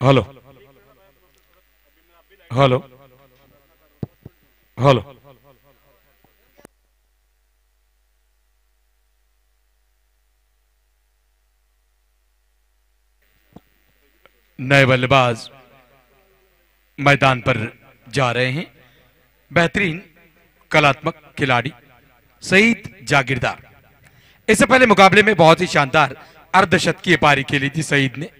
Hello hello hello. नए बल्लेबाज मैदान पर जा रहे हैं। बेहतरीन कलात्मक खिलाड़ी सईद जागीरदार। इससे पहले मुकाबले में बहुत ही शानदार अर्धशतकीय पारी खेली थी सईद ने।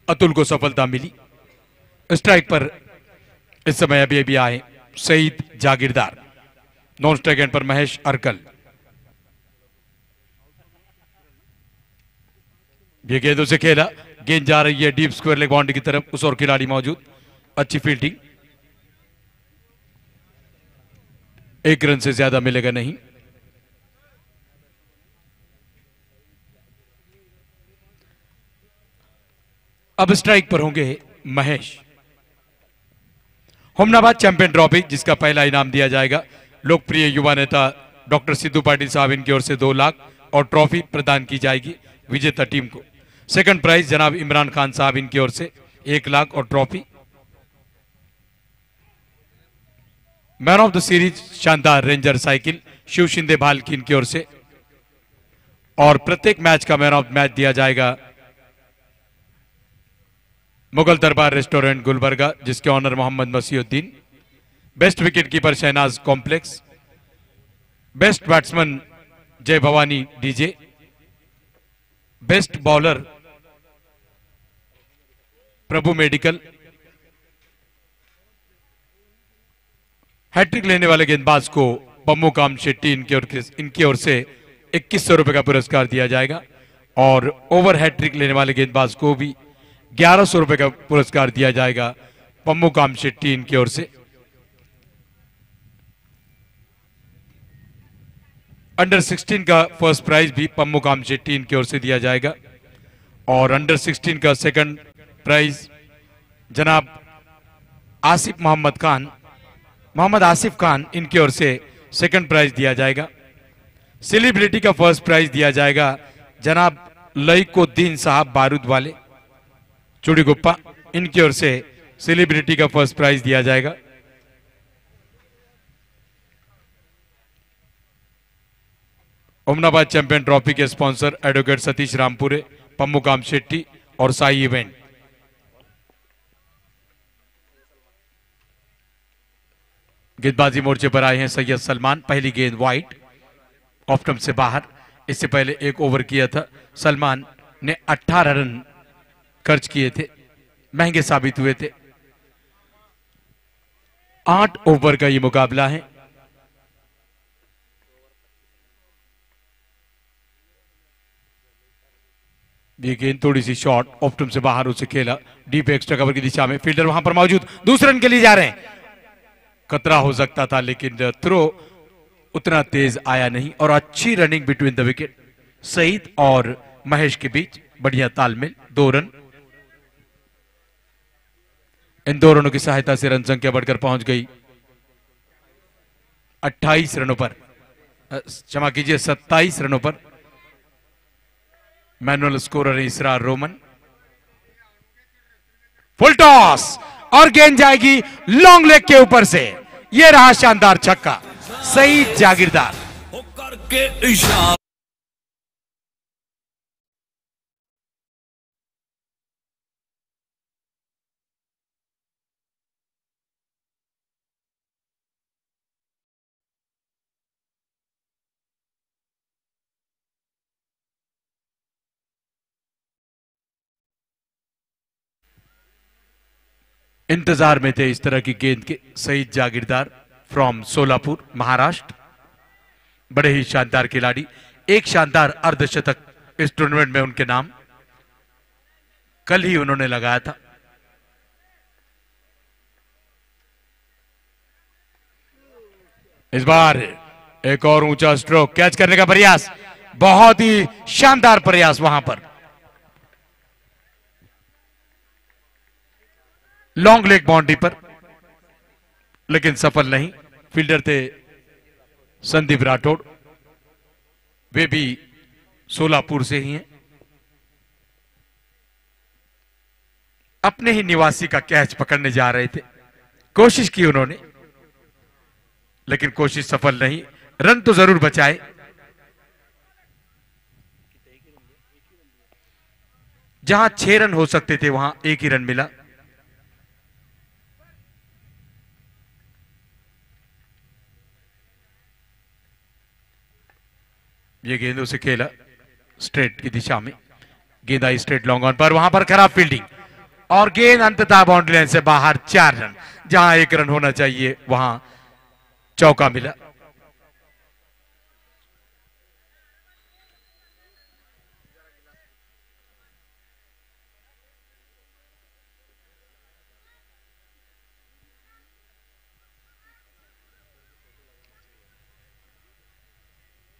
अतुल को सफलता मिली। स्ट्राइक पर इस समय अभी अभी आए सईद जागीरदार। नॉन स्ट्राइक एंड पर महेश अर्कल। ये गेंदों से खेला, गेंद जा रही है डीप स्क्वायर लेग बाउंड्री की तरफ। उस और खिलाड़ी मौजूद, अच्छी फील्डिंग। एक रन से ज्यादा मिलेगा नहीं। अब स्ट्राइक पर होंगे महेश। होमनाबाद चैंपियन ट्रॉफी, जिसका पहला इनाम दिया जाएगा लोकप्रिय युवा नेता डॉक्टर सिद्धू पाटिल साहब, इनकी ओर से 2 लाख और ट्रॉफी प्रदान की जाएगी विजेता टीम को। सेकंड प्राइज जनाब इमरान खान साहब, इनकी ओर से 1 लाख और trophy. Man of the series शानदार रेंजर साइकिल शिव शिंदे भाल की, इनकी ओर से। और प्रत्येक मैच का मैन ऑफ मैच दिया जाएगा मुगल दरबार रेस्टोरेंट गुलबर्गा, जिसके owner Mohammad Masihuddin. Best wicket keeper Shahnaz complex. Best batsman Jai Bhavani DJ. Best bowler Prabhu medical. Hat trick लेने वाले गेंदबाज को पम्मू काम शेट्टी, इनकी ओर से 2100 रुपए का पुरस्कार दिया जाएगा। और ओवर हैट्रिक लेने वाले गेंदबाज को भी 1100 रुपए का पुरस्कार दिया जाएगा पम्मू काम शेट्टी, इनकी ओर से। अंडर 16 का फर्स्ट प्राइज भी पम्मू काम शेट्टी, इनकी ओर से दिया जाएगा। और अंडर 16 का सेकंड प्राइज जनाब आसिफ मोहम्मद आसिफ खान, इनकी ओर से सेकंड प्राइज दिया जाएगा। सेलिब्रिटी का फर्स्ट प्राइज दिया जाएगा जनाब लईकुद्दीन साहब बारूद वाले चूड़ीगुप्पा, इनकी ओर से सेलिब्रिटी का फर्स्ट प्राइज दिया जाएगा। ओमनाबाद चैंपियन ट्रॉफी के स्पॉन्सर एडवोकेट सतीश रामपुरे, पम्मू काम शेट्टी और साई इवेंट। गेंदबाजी मोर्चे पर आए हैं सैयद सलमान। पहली गेंद वाइड, ऑफ स्टंप से बाहर। इससे पहले एक ओवर किया था सलमान ने, 18 रन खर्च किए थे, महंगे साबित हुए थे। 8 ओवर का ये मुकाबला है। ये गेंद थोड़ी सी शॉर्ट, ऑफ स्टंप से बाहर, उसे खेला डीप एक्स्ट्रा कवर की दिशा में। फील्डर वहां पर मौजूद, दूसरे रन के लिए जा रहे हैं। खतरा हो सकता था, लेकिन थ्रो उतना तेज आया नहीं। और अच्छी running between the wicket, Syed और महेश के बीच बढ़िया तालमेल। 2 रन। इन 2 रनों की सहायता से रन संख्या बढ़कर पहुंच गई 28 रनों पर, क्षमा कीजिए 27 रनों पर। मैनुअल स्कोरर इसरार रोमन। फुल टॉस और गेंद जाएगी लॉन्ग लेग के ऊपर से। यह रहा शानदार छक्का सईद जागीरदार। इंतजार में थे इस तरह की गेंद के सईद जागीरदार फ्रॉम सोलापुर महाराष्ट्र। बड़े ही शानदार खिलाड़ी। एक शानदार अर्धशतक इस टूर्नामेंट में उनके नाम, कल ही उन्होंने लगाया था। इस बार एक और ऊंचा स्ट्रोक, कैच करने का प्रयास, बहुत ही शानदार प्रयास वहां पर। लॉन्ग लेग बाउंड्री पर, लेकिन सफल नहीं। फील्डर थे संदीप राठौड़, वे भी सोलापुर से ही हैं। अपने ही निवासी का कैच पकड़ने जा रहे थे, कोशिश की उन्होंने, लेकिन कोशिश सफल नहीं। रन तो जरूर बचाए। जहां 6 रन हो सकते थे वहां 1 ही रन मिला। ये गेंदों से खेला स्ट्रेट की दिशा में, गेंद आई स्ट्रेट लॉन्ग ऑन पर, वहां पर खराब फील्डिंग और गेंद अंततः बाउंड्री लाइन से बाहर। 4 रन, जहां 1 रन होना चाहिए वहां चौका मिला।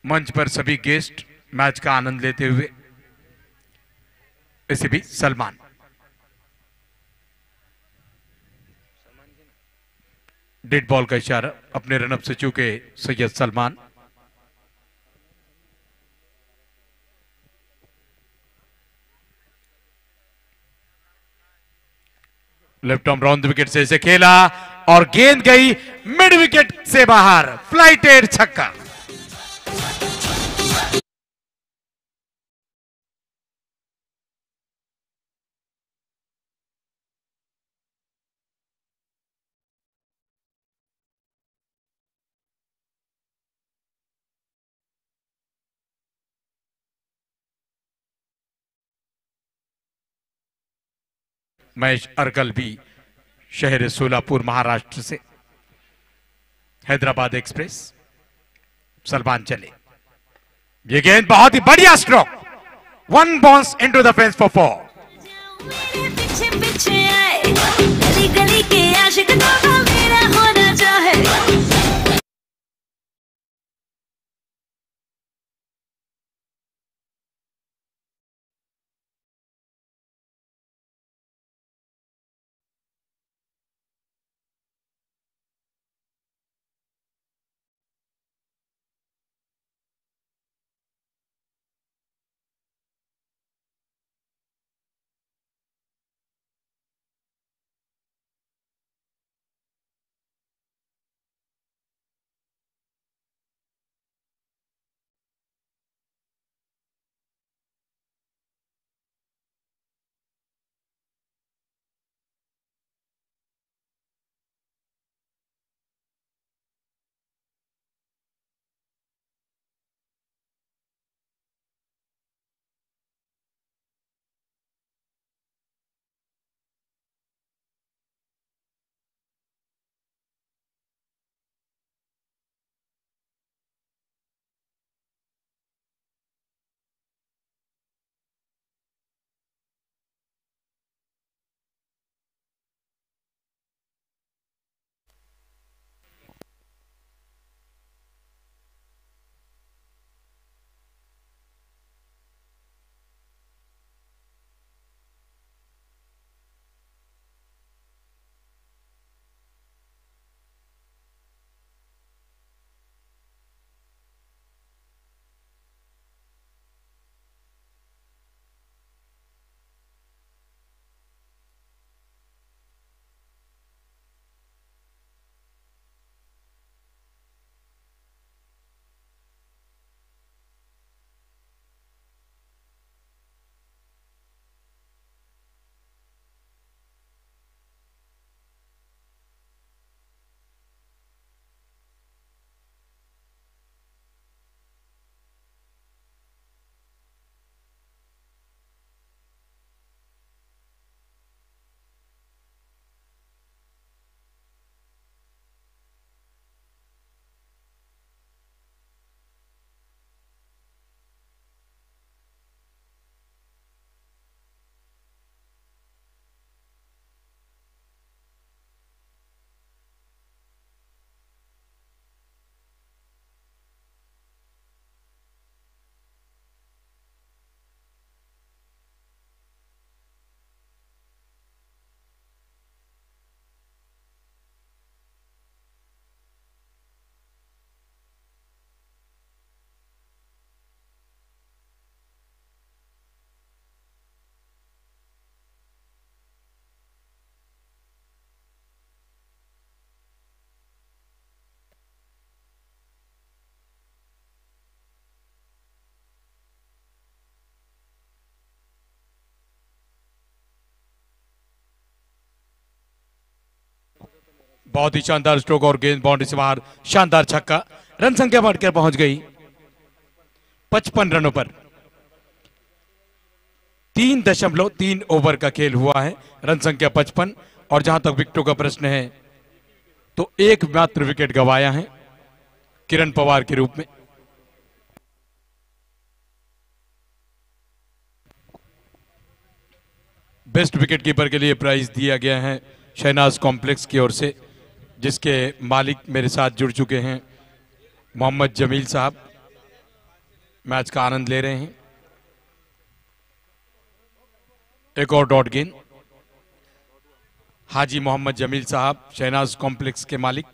मंच पर सभी गेस्ट मैच का आनंद लेते हुए, इसे भी सलमान। डेड बॉल का इशारा, अपने रनअप से चूके Syed Salman. Left arm round wicket से इसे खेला और गेंद गई मिड विकेट से बाहर। फ्लाइटेड छक्का। महेश अर्गल भी शहर सोलापुर महाराष्ट्र से। हैदराबाद एक्सप्रेस। सलमान चले, ये गेंद बहुत ही बढ़िया stroke, 1 bounce into the fence for 4। पीछे पीछे आए, गली गली के आशिक तो मेरा होना चाहे। बहुत ही शानदार स्ट्रोक और गेंद बाउंड्री से बाहर, शानदार छक्का। रन संख्या बढ़कर पहुंच गई 55 रनों पर। 3.3 ओवर का खेल हुआ है, रन संख्या 55। और जहां तक विकेटों का प्रश्न है तो एकमात्र विकेट गंवाया है किरण पवार के रूप में। बेस्ट विकेट कीपर के लिए प्राइज दिया गया है शहनाज कॉम्प्लेक्स की ओर से, जिसके मालिक मेरे साथ जुड़ चुके हैं मोहम्मद जमील साहब, मैच का आनंद ले रहे हैं। एक और डॉट गेंद, हाजी मोहम्मद जमील साहब शहनाज कॉम्प्लेक्स के मालिक।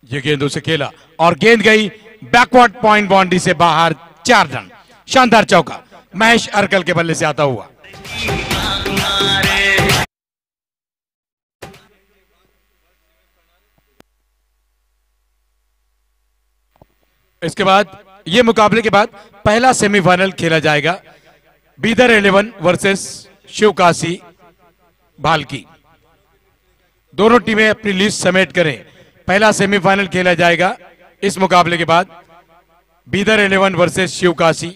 ये गेंद उसे खेला और गेंद गई बैकवर्ड पॉइंट बाउंड्री से बाहर, 4 रन। शानदार चौका महेश अर्कल के बल्ले से आता हुआ। इसके बाद ये मुकाबले के बाद पहला सेमीफाइनल खेला जाएगा, बीदर 11 वर्सेस शिवकाशी भालकी। दोनों टीमें अपनी लिस्ट समेट करें। पहला सेमीफाइनल खेला जाएगा इस मुकाबले के बाद, बीदर 11 वर्सेस शिवकाशी।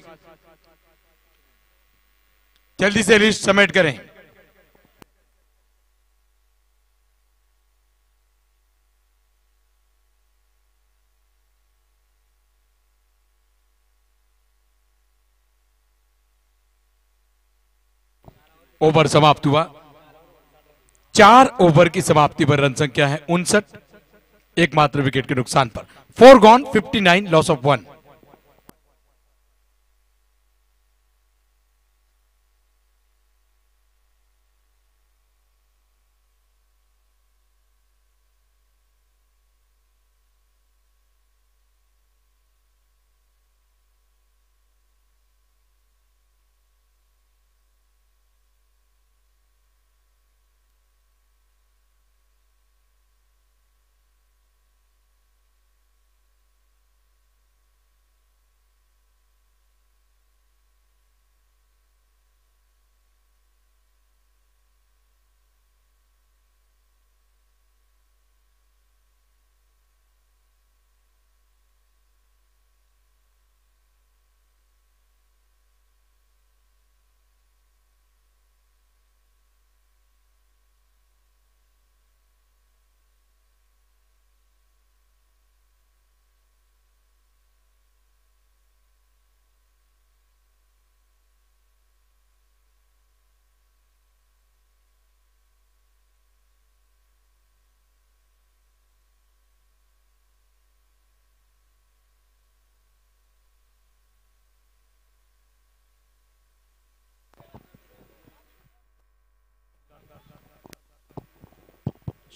जल्दी से लिस्ट समेट करें। ओवर समाप्त हुआ। 4 ओवर की समाप्ति पर रन संख्या है 59, एकमात्र विकेट के नुकसान पर। 4 गॉन 59 लॉस ऑफ 1।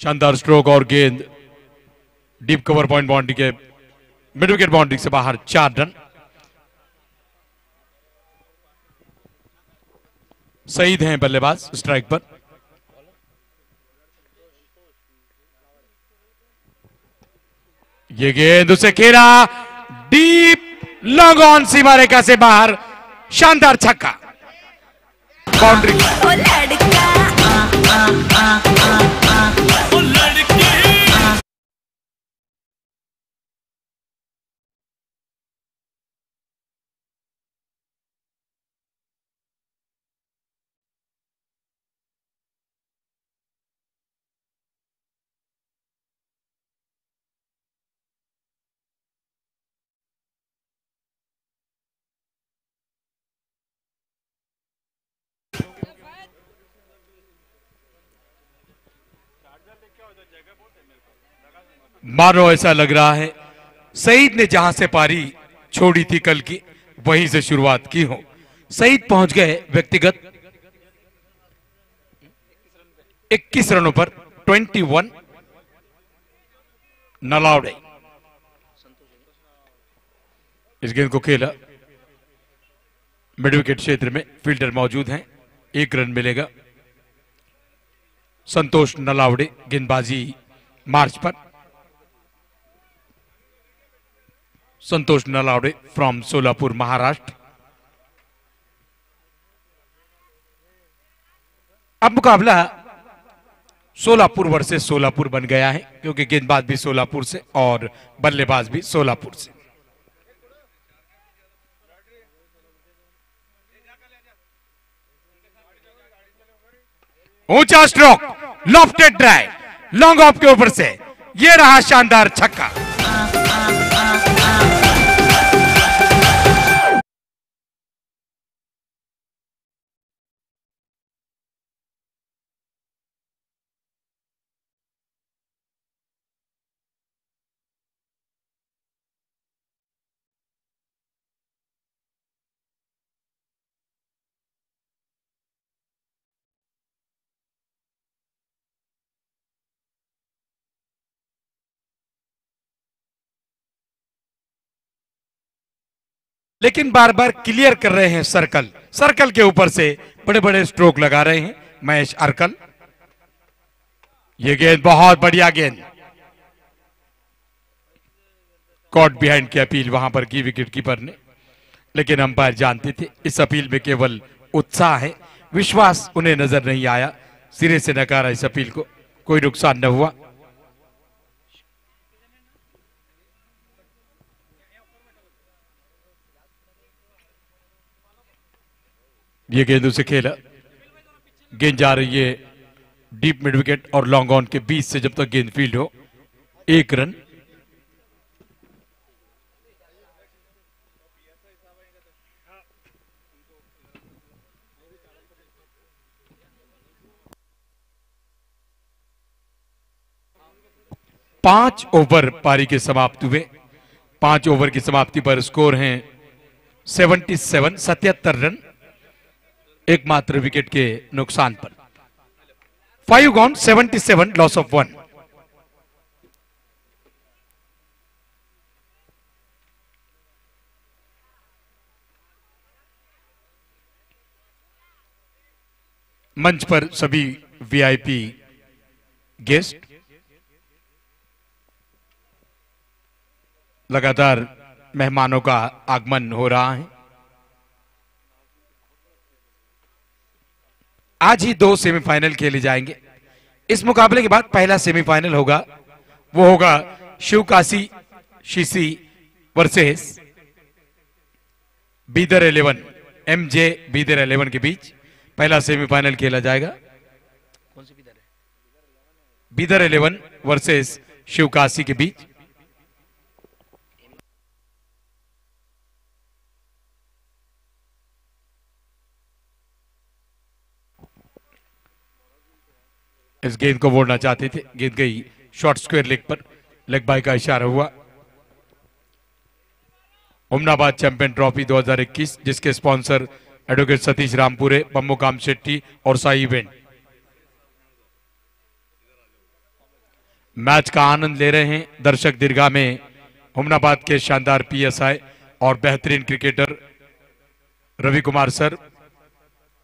शानदार स्ट्रोक और गेंद डीप कवर पॉइंट बाउंड्री के मिड विकेट बाउंड्री से बाहर, 4 रन। सईद हैं बल्लेबाज स्ट्राइक पर। ये गेंद उसे खेला डीप लॉन्ग ऑन, सीमा रेखा से बाहर, शानदार छक्का, बाउंड्री। मानो ऐसा लग रहा है सईद ने जहां से पारी छोड़ी थी कल की, वहीं से शुरुआत की हो। सईद पहुंच गए व्यक्तिगत 21 रनों पर, 21 नलाउड। इस गेंद को खेला, मिड विकेट क्षेत्र में फील्डर मौजूद हैं, 1 रन मिलेगा। संतोष नलावड़े गेंदबाजी मार्च पर। संतोष नलावड़े फ्रॉम सोलापुर महाराष्ट्र। अब मुकाबला सोलापुर वर्सेस सोलापुर बन गया है, क्योंकि गेंदबाज भी सोलापुर से और बल्लेबाज भी सोलापुर से। ऊंचा stroke, lofted drive, long off के ऊपर से, ये रहा शानदार छक्का। लेकिन बार बार क्लियर कर रहे हैं सर्कल, सर्कल के ऊपर से बड़े बड़े स्ट्रोक लगा रहे हैं महेश अर्कल। ये गेंद बहुत बढ़िया गेंद, कॉट बिहाइंड की अपील वहां पर की विकेट कीपर ने, लेकिन अंपायर जानते थे इस अपील में केवल उत्साह है, विश्वास उन्हें नजर नहीं आया, सिरे से नकारा इस अपील को, कोई नुकसान न हुआ। ये गेंद उसे खेला, गेंद जा रही है डीप मिड विकेट और लॉन्ग ऑन के बीच से, जब तक गेंद फील्ड हो 1 रन। पांच ओवर पारी के समाप्त हुए, 5 ओवर की समाप्ति पर स्कोर है 77 रन, एकमात्र विकेट के नुकसान पर। 5 गॉन, 77, लॉस ऑफ 1। मंच पर सभी वीआईपी गेस्ट, लगातार मेहमानों का आगमन हो रहा है। आज ही 2 सेमीफाइनल खेले जाएंगे। इस मुकाबले के बाद पहला सेमीफाइनल होगा, वो होगा शिवकाशी शीशी वर्सेस बीदर 11, एमजे बीदर 11 के बीच पहला सेमीफाइनल खेला जाएगा। कौन सी बीदर है? बीदर 11 वर्सेस शिवकाशी के बीच। इस गेंद को मोड़ना चाहते थे, गेंद गई शॉर्ट स्क्वायर लेग पर, लेग बाय का इशारा हुआ। हुमनाबाद चैंपियन ट्रॉफी 2021, जिसके स्पॉन्सर एडवोकेट सतीश रामपुरे, पम्मुकाम शेट्टी और साई इवेंट। मैच का आनंद ले रहे हैं दर्शक दीर्घा में हुमनाबाद के शानदार पीएसआई और बेहतरीन cricketer Ravi Kumar sir.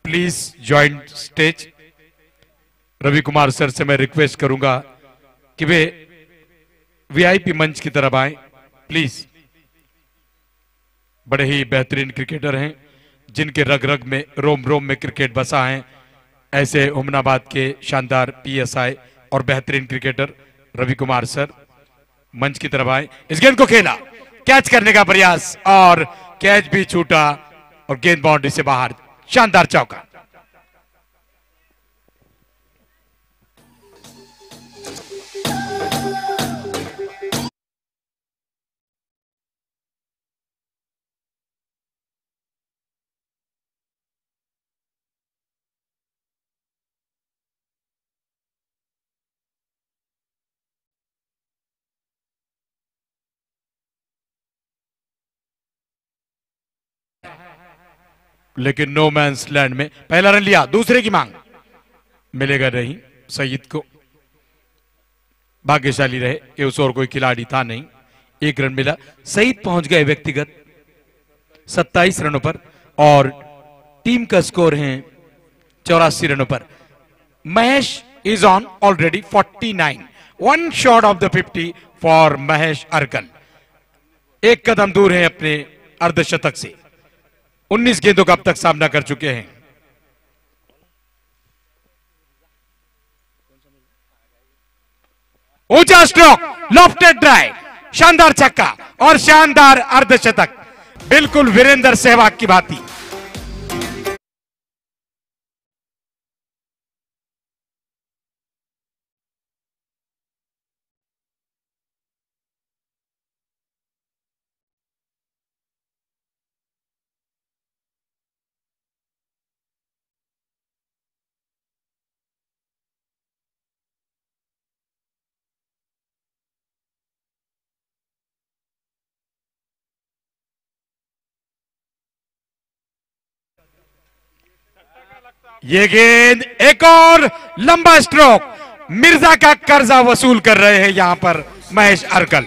Please join stage. Ravi Kumar sir से मैं रिक्वेस्ट करूंगा कि वे वीआईपी मंच की तरफ आए प्लीज। बड़े ही बेहतरीन क्रिकेटर हैं, जिनके रग रग में, रोम रोम में क्रिकेट बसा है, ऐसे हुमनाबाद के शानदार पीएसआई और बेहतरीन क्रिकेटर रवि कुमार सर मंच की तरफ आए। इस गेंद को खेला, कैच करने का प्रयास और कैच भी छूटा और गेंद बाउंड्री से बाहर। शानदार चौका। लेकिन नो मैंस लैंड में पहला रन लिया, दूसरे की मांग मिलेगा नहीं सईद को। भाग्यशाली रहे कि उस और कोई खिलाड़ी था नहीं, 1 रन मिला। सईद पहुंच गए व्यक्तिगत 27 रनों पर और टीम का स्कोर है 84 रनों पर। Mahesh is on already 49, 1 shot of the 50 for Mahesh Arkel. 1 कदम दूर है अपने अर्धशतक से। 19 गेंदों का अब तक सामना कर चुके हैं। ऊंचा स्ट्रोक, लॉफ्टेड ड्राइव, शानदार छक्का और शानदार अर्धशतक, बिल्कुल वीरेंद्र सहवाग की भांति। ये गेंद, एक और लंबा स्ट्रोक, मिर्जा का कर्जा वसूल कर रहे हैं यहां पर महेश अर्कल।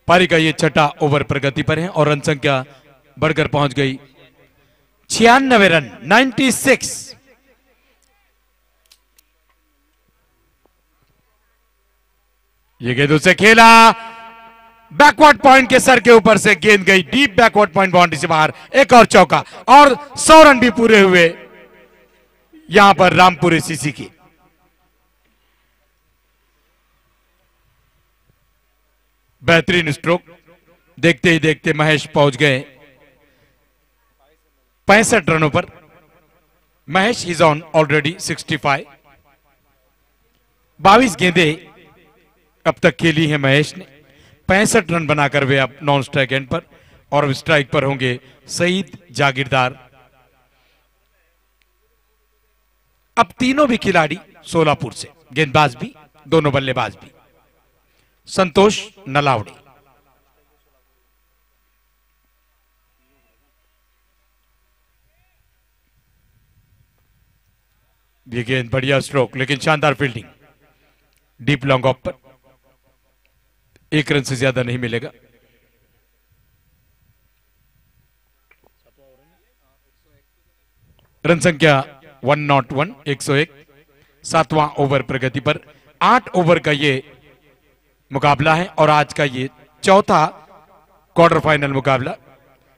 पारी का ये छठा ओवर प्रगति पर है और रन संख्या बढ़कर पहुंच गई 96 रन, 96। ये गेंद उसे खेला, बैकवर्ड पॉइंट के सर के ऊपर से गेंद गई डीप बैकवर्ड पॉइंट, बाउंड्री से बाहर, एक और चौका और 100 रन भी पूरे हुए यहां पर रामपुरी सीसी की। बेहतरीन स्ट्रोक, देखते ही देखते महेश पहुंच गए 65 रनों पर। Mahesh is on already 65। 22 गेंदें अब तक खेली हैं महेश ने, 65 रन बनाकर वे अब नॉन स्ट्राइक एंड पर और स्ट्राइक पर होंगे सईद जागीरदार। अब तीनों भी खिलाड़ी सोलापुर से, गेंदबाज भी, दोनों बल्लेबाज भी। संतोष नलावड़े, ये गेंद बढ़िया स्ट्रोक, लेकिन शानदार फील्डिंग, डीप लॉन्ग ऑफ पर, 1 रन से ज्यादा नहीं मिलेगा। रन संख्या 101, 101, 7वां ओवर प्रगति पर। 8 ओवर का ये मुकाबला है और आज का ये चौथा क्वार्टर फाइनल मुकाबला।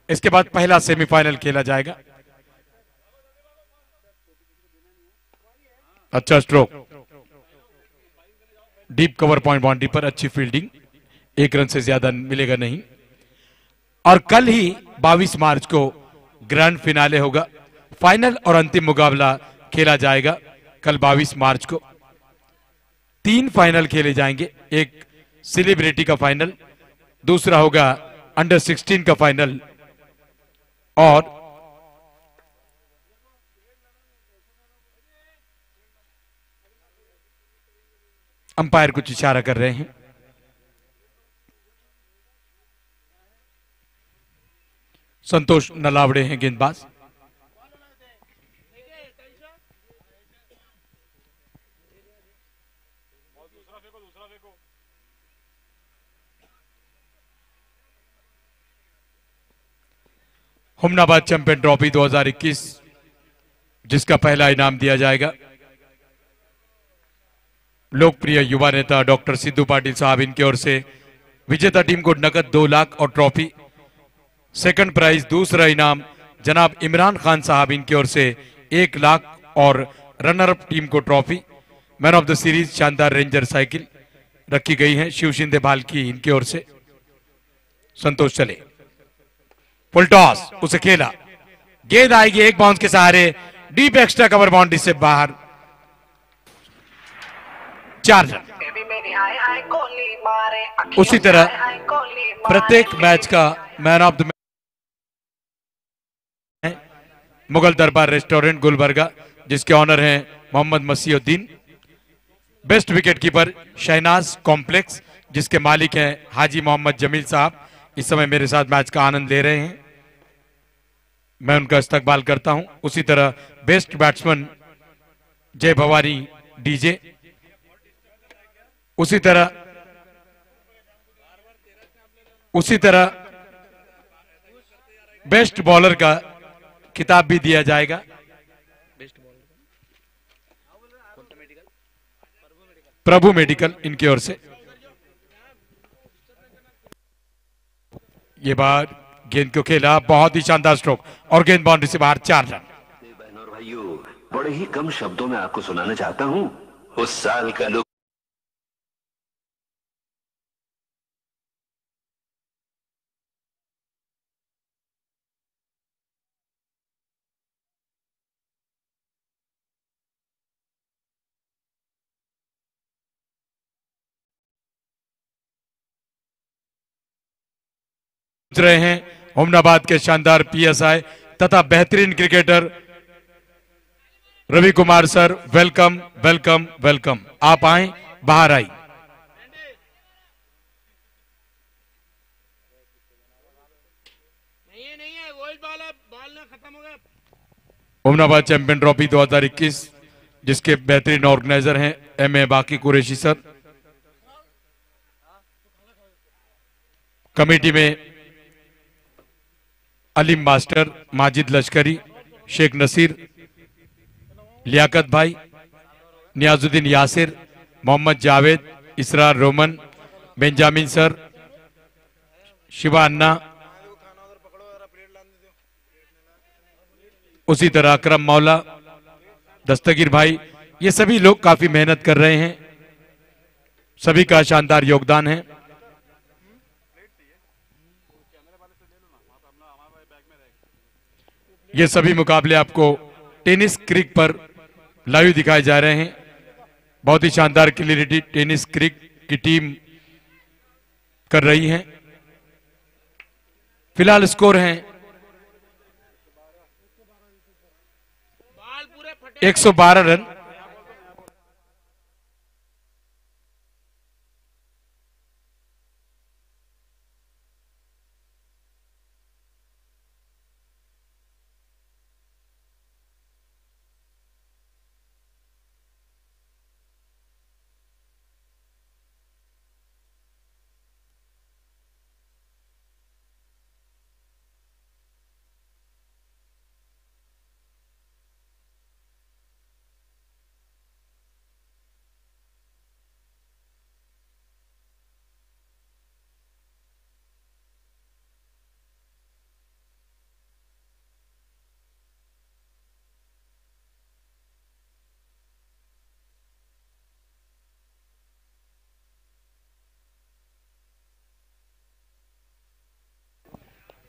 इसके बाद पहला सेमीफाइनल खेला जाएगा। अच्छा stroke, deep cover point boundary पर, अच्छी फील्डिंग, 1 रन से ज्यादा मिलेगा नहीं। और कल ही 22 मार्च को ग्रैंड फिनाले होगा, फाइनल और अंतिम मुकाबला खेला जाएगा कल 22 मार्च को। 3 फाइनल खेले जाएंगे, एक सेलिब्रिटी का फाइनल, दूसरा होगा अंडर 16 का फाइनल और अंपायर कुछ इशारा कर रहे हैं। संतोष नलावड़े हैं गेंदबाज। हुमनाबाद चैंपियन ट्रॉफी 2021 जिसका पहला इनाम दिया जाएगा लोकप्रिय युवा नेता डॉक्टर सिद्धू पाटिल साहब, इनकी ओर से विजेता टीम को नकद 2 लाख और ट्रॉफी। सेकंड प्राइज, दूसरा इनाम जनाब इमरान खान साहब, इनकी ओर से 1 लाख और रनर अप टीम को trophy. Man of the series शानदार रेंजर साइकिल रखी गई है शिव शिंदे भालकी, इनकी ओर से। संतोष चले, फुल टॉस, उसे खेला, गेंद आएगी एक बाउंस के सहारे, डीप एक्स्ट्रा कवर बाउंड्री से बाहर, 4 रन। उसी तरह प्रत्येक मैच का man of the match Mughal Darbar restaurant Gulbarga, जिसके ऑनर हैं Mohammad Masihuddin. Best wicket keeper Shahnaz complex, जिसके मालिक हैं हाजी मोहम्मद जमील साहब, इस समय मेरे साथ मैच का आनंद ले रहे हैं, मैं उनका इस्तकबाल करता हूं। उसी तरह best batsman Jai Bhavani DJ. उसी तरह बेस्ट बॉलर का खिताब भी दिया जाएगा। प्रभु मेडिकल इनकी ओर से। ये बार गेंद को खेला, बहुत ही शानदार स्ट्रोक और गेंद बाउंड्री से बाहर, 4 रन। बहनों और भाइयों, बड़े ही कम शब्दों में आपको सुनाना चाहता हूं उस साल का लोग रहे हैं हुमनाबाद के शानदार पीएसआई तथा बेहतरीन cricketer Ravi Kumar sir. Welcome welcome welcome, आप आए, बाहर आई। हुमनाबाद चैंपियन ट्रॉफी 2021, जिसके बेहतरीन ऑर्गेनाइजर हैं एमए बाकी कुरैशी सर। कमेटी में अलीम मास्टर, माजिद लश्करी, शेख नसीर, लियाकत भाई, नियाजुद्दीन यासिर, मोहम्मद जावेद, इसरार रोमन, बेंजामिन सर, शिवा अन्ना, उसी तरह अकरम मौला, दस्तगीर भाई, ये सभी लोग काफी मेहनत कर रहे हैं, सभी का शानदार योगदान है। ये सभी मुकाबले आपको टेनिस क्रिक पर लाइव दिखाए जा रहे हैं। बहुत ही शानदार क्लियरिटी टेनिस क्रिक की टीम कर रही है। फिलहाल स्कोर है 112 रन।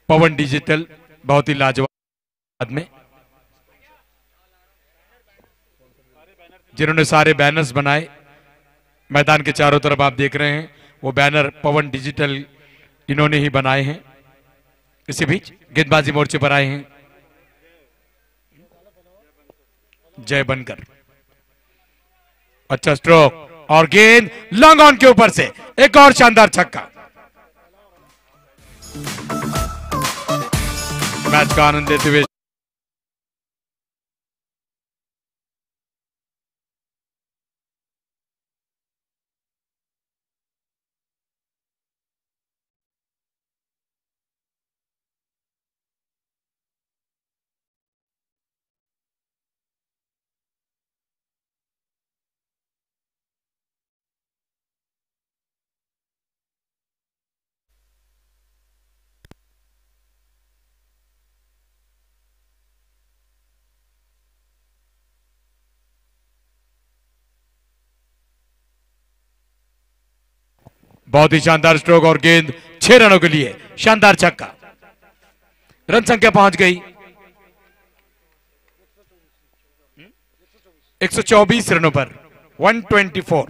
पवन डिजिटल बहुत ही लाजवाब में, जिन्होंने सारे बैनर्स बनाए, मैदान के चारों तरफ आप देख रहे हैं वो बैनर पवन डिजिटल इन्होंने ही बनाए हैं। इसी बीच गेंदबाजी मोर्चे पर आए हैं जय बनकर। अच्छा स्ट्रोक और गेंद लॉन्ग ऑन के ऊपर से एक और शानदार छक्का। मैच का आनंद लेते हुए बहुत ही शानदार स्ट्रोक और गेंद 6 रनों के लिए शानदार छक्का। रन संख्या पहुंच गई 124 रनों पर 124।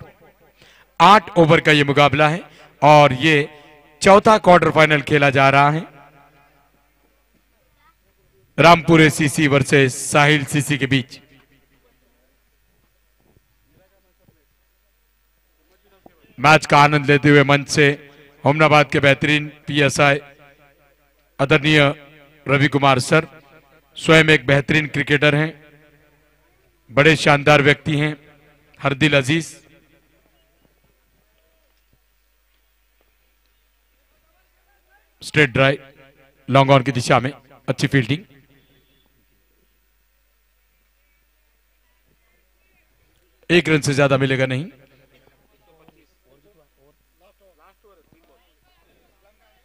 8 ओवर का यह मुकाबला है और ये चौथा क्वार्टर फाइनल खेला जा रहा है। रामपुरे सीसी वर्सेस साहिल सीसी के बीच। मैच का आनंद लेते हुए मंच से होमनाबाद के बेहतरीन पीएसआई आदरणीय रवि कुमार सर, स्वयं एक बेहतरीन क्रिकेटर हैं, बड़े शानदार व्यक्ति हैं, हरदिल अजीज। स्ट्रेट ड्राइव लॉन्ग ऑन की दिशा में अच्छी फील्डिंग। एक रन से ज्यादा मिलेगा नहीं।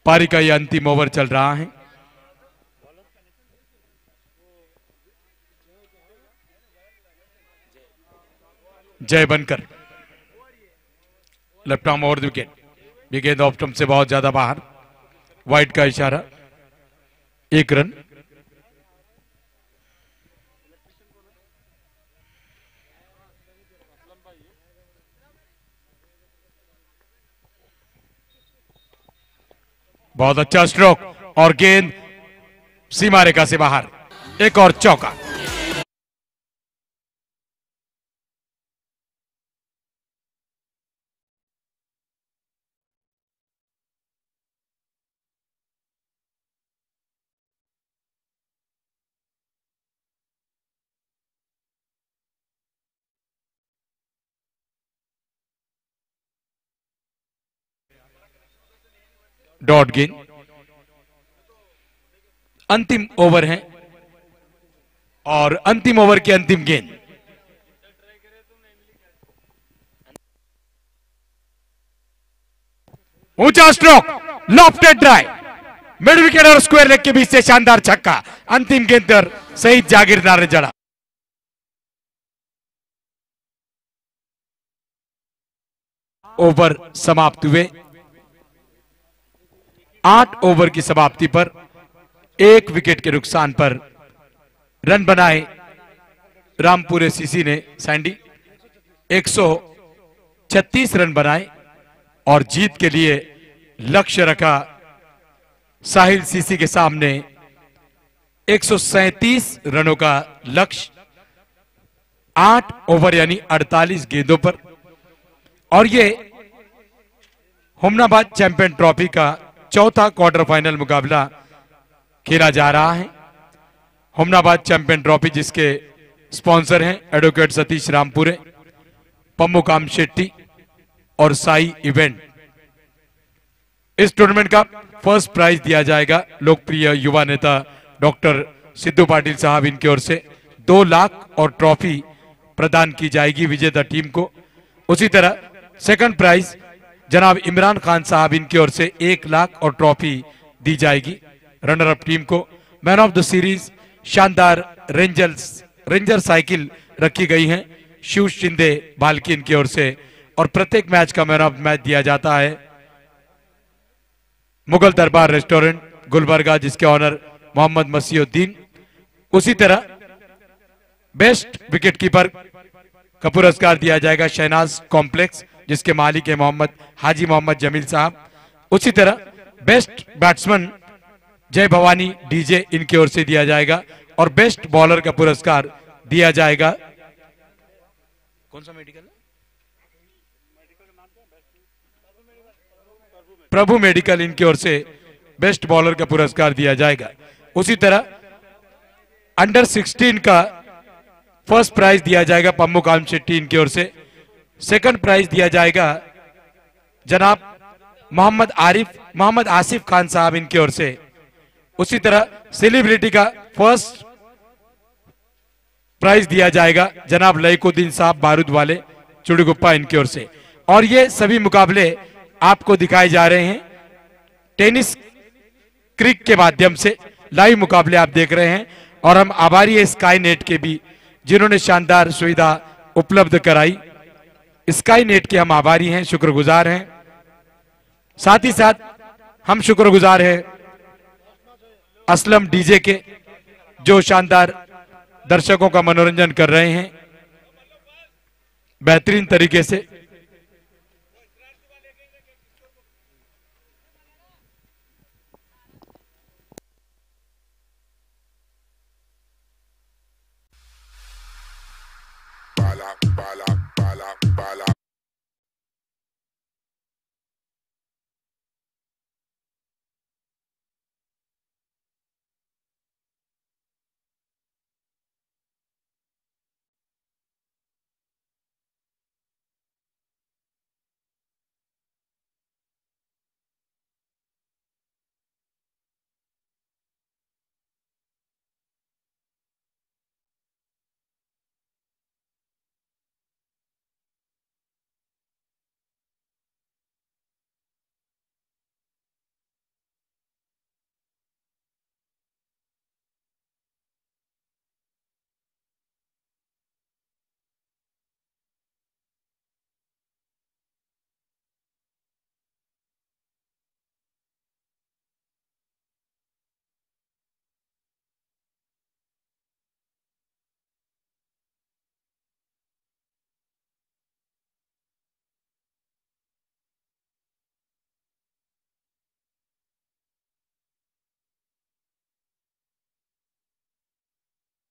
पारी का यह अंतिम ओवर चल रहा है। जय बनकर left arm over the wicket. ये गेंद ऑफ स्टंप से बहुत ज्यादा बाहर, वाइड का इशारा, एक रन। बहुत अच्छा स्ट्रोक और गेंद सीमा रेखा से बाहर, एक और चौका। डॉट गेंद। अंतिम ओवर है और अंतिम ओवर की अंतिम गेंद। ऊंचा stroke, lofted drive, mid wicket और स्क्वायर लेग के बीच से शानदार छक्का। अंतिम गेंद पर शहीद जागीरदार ने जड़ा। ओवर समाप्त हुए। 8 ओवर की समाप्ति पर 1 विकेट के नुकसान पर रन बनाए रामपुरे सीसी ने, सैंडी 136 रन बनाए और जीत के लिए लक्ष्य रखा साहिल सीसी के सामने 137 रनों का लक्ष्य 8 ओवर यानी 48 गेंदों पर। और ये होमनाबाद चैंपियन ट्रॉफी का चौथा क्वार्टर फाइनल मुकाबला खेला जा रहा है। होमनाबाद चैंपियन ट्रॉफी जिसके स्पॉन्सर हैं एडवोकेट सतीश रामपुरे, पम्मुकाम शेट्टी और साई इवेंट। इस टूर्नामेंट का फर्स्ट प्राइज दिया जाएगा लोकप्रिय युवा नेता डॉक्टर सिद्धू पाटिल साहब, इनकी ओर से 2 लाख और ट्रॉफी प्रदान की जाएगी विजेता टीम को। उसी तरह सेकंड प्राइज जनाब इमरान खान साहब, इनकी ओर से 1 लाख और ट्रॉफी दी जाएगी रनर अप टीम को। मैन ऑफ द सीरीज शानदार रेंजर साइकिल रखी गई है शिव शिंदे भालकिन की ओर से। और प्रत्येक मैच का मैन ऑफ मैच दिया जाता है मुगल दरबार रेस्टोरेंट गुलबर्गा, जिसके ऑनर मोहम्मद मसीहुद्दीन। उसी तरह बेस्ट विकेट कीपर का पुरस्कार दिया जाएगा शहनाज कॉम्प्लेक्स, जिसके मालिक है हाजी मोहम्मद जमील साहब। उसी तरह best batsman Jai Bhavani DJ, इनकी ओर से दिया जाएगा। और बेस्ट बॉलर का पुरस्कार दिया जाएगा, कौन सा मेडिकल है? प्रभु मेडिकल, इनकी ओर से बेस्ट बॉलर का पुरस्कार दिया जाएगा। उसी तरह अंडर 16 का फर्स्ट प्राइज दिया जाएगा पम्मुकाम शेट्टी, इनकी ओर से। सेकंड प्राइज दिया जाएगा जनाब मोहम्मद आसिफ खान साहब, इनकी ओर से। उसी तरह सेलिब्रिटी का फर्स्ट प्राइज दिया जाएगा जनाब लईकुद्दीन साहब बारूद वाले चुड़ीगुप्पा, इनकी ओर से। और ये सभी मुकाबले आपको दिखाए जा रहे हैं टेनिस क्रिक के माध्यम से। लाइव मुकाबले आप देख रहे हैं और हम आभारी है स्काई नेट के भी, जिन्होंने शानदार सुविधा उपलब्ध कराई। स्काई नेट के हम आभारी हैं, शुक्रगुजार हैं। साथ ही साथ हम शुक्रगुजार हैं असलम डीजे के, जो शानदार दर्शकों का मनोरंजन कर रहे हैं बेहतरीन तरीके से।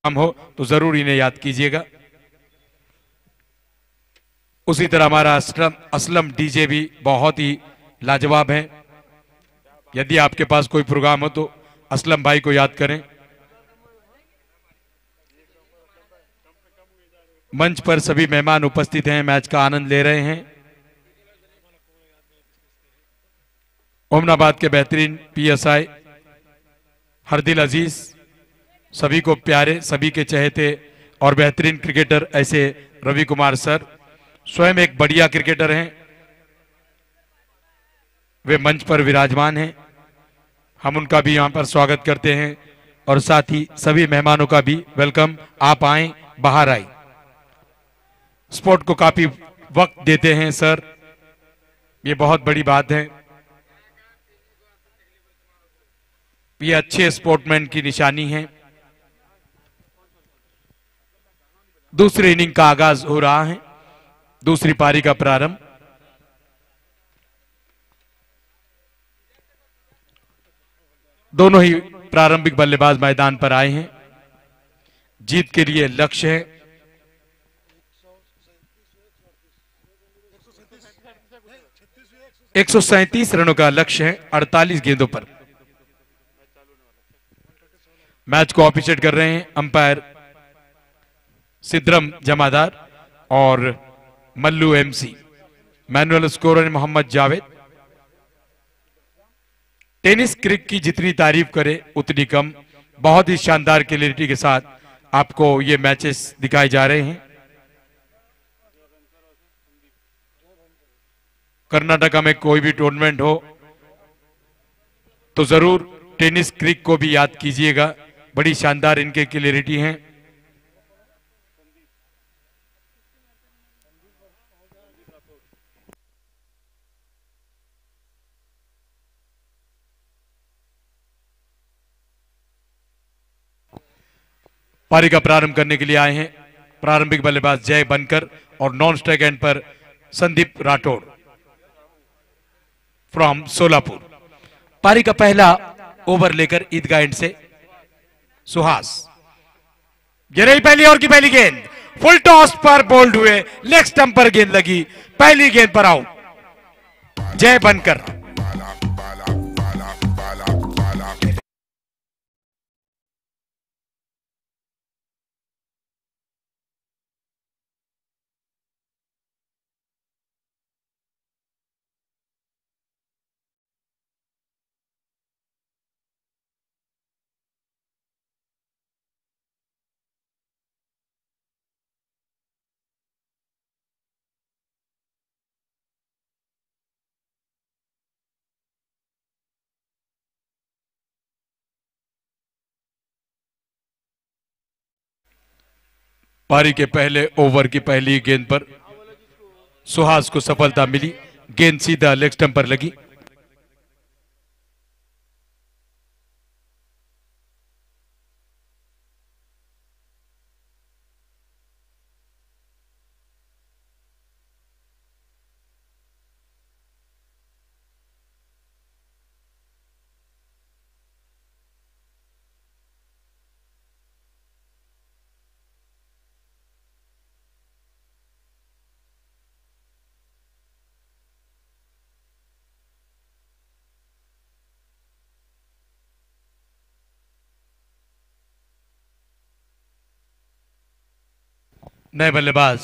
हो तो जरूर इन्हें याद कीजिएगा। उसी तरह हमारा असलम डीजे भी बहुत ही लाजवाब है। यदि आपके पास कोई प्रोग्राम हो तो असलम भाई को याद करें। मंच पर सभी मेहमान उपस्थित हैं, मैच का आनंद ले रहे हैं। ओमनाबाद के बेहतरीन पीएसआई हरदिल अजीज, सभी को प्यारे, सभी के चहेते और बेहतरीन क्रिकेटर ऐसे रवि कुमार सर स्वयं एक बढ़िया क्रिकेटर हैं, वे मंच पर विराजमान हैं। हम उनका भी यहां पर स्वागत करते हैं और साथ ही सभी मेहमानों का भी वेलकम। आप आए, बाहर आए। स्पोर्ट को काफी वक्त देते हैं सर, ये बहुत बड़ी बात है। ये अच्छे स्पोर्टमैन की निशानी है। दूसरी इनिंग का आगाज हो रहा है, दूसरी पारी का प्रारंभ। दोनों ही प्रारंभिक बल्लेबाज मैदान पर आए हैं। जीत के लिए लक्ष्य है 137 रनों का लक्ष्य है 48 गेंदों पर। मैच को ऑफिशिएट कर रहे हैं अंपायर सिद्रम जमादार और Mallu MC. Manual scorer Mohammad Javed. Tennis cricket की जितनी तारीफ करे उतनी कम। बहुत ही शानदार क्लैरिटी के साथ आपको ये मैचेस दिखाए जा रहे हैं। कर्नाटका में कोई भी टूर्नामेंट हो तो जरूर टेनिस क्रिक को भी याद कीजिएगा, बड़ी शानदार इनके क्लैरिटी हैं। पारी का प्रारंभ करने के लिए आए हैं प्रारंभिक बल्लेबाज जय बनकर और नॉन स्ट्राइक एंड पर संदीप राठौड़ फ्रॉम सोलापुर। पारी का पहला ओवर लेकर ईदगाह एंड से सुहास। ये रही पहली ओवर की पहली गेंद, फुल टॉस पर बोल्ड हुए, लेग स्टंप पर गेंद लगी, पहली गेंद पर आउट जय बनकर। पारी के पहले ओवर की पहली गेंद पर सुहास को सफलता मिली, गेंद सीधा लेग स्टंप पर लगी। नए बल्लेबाज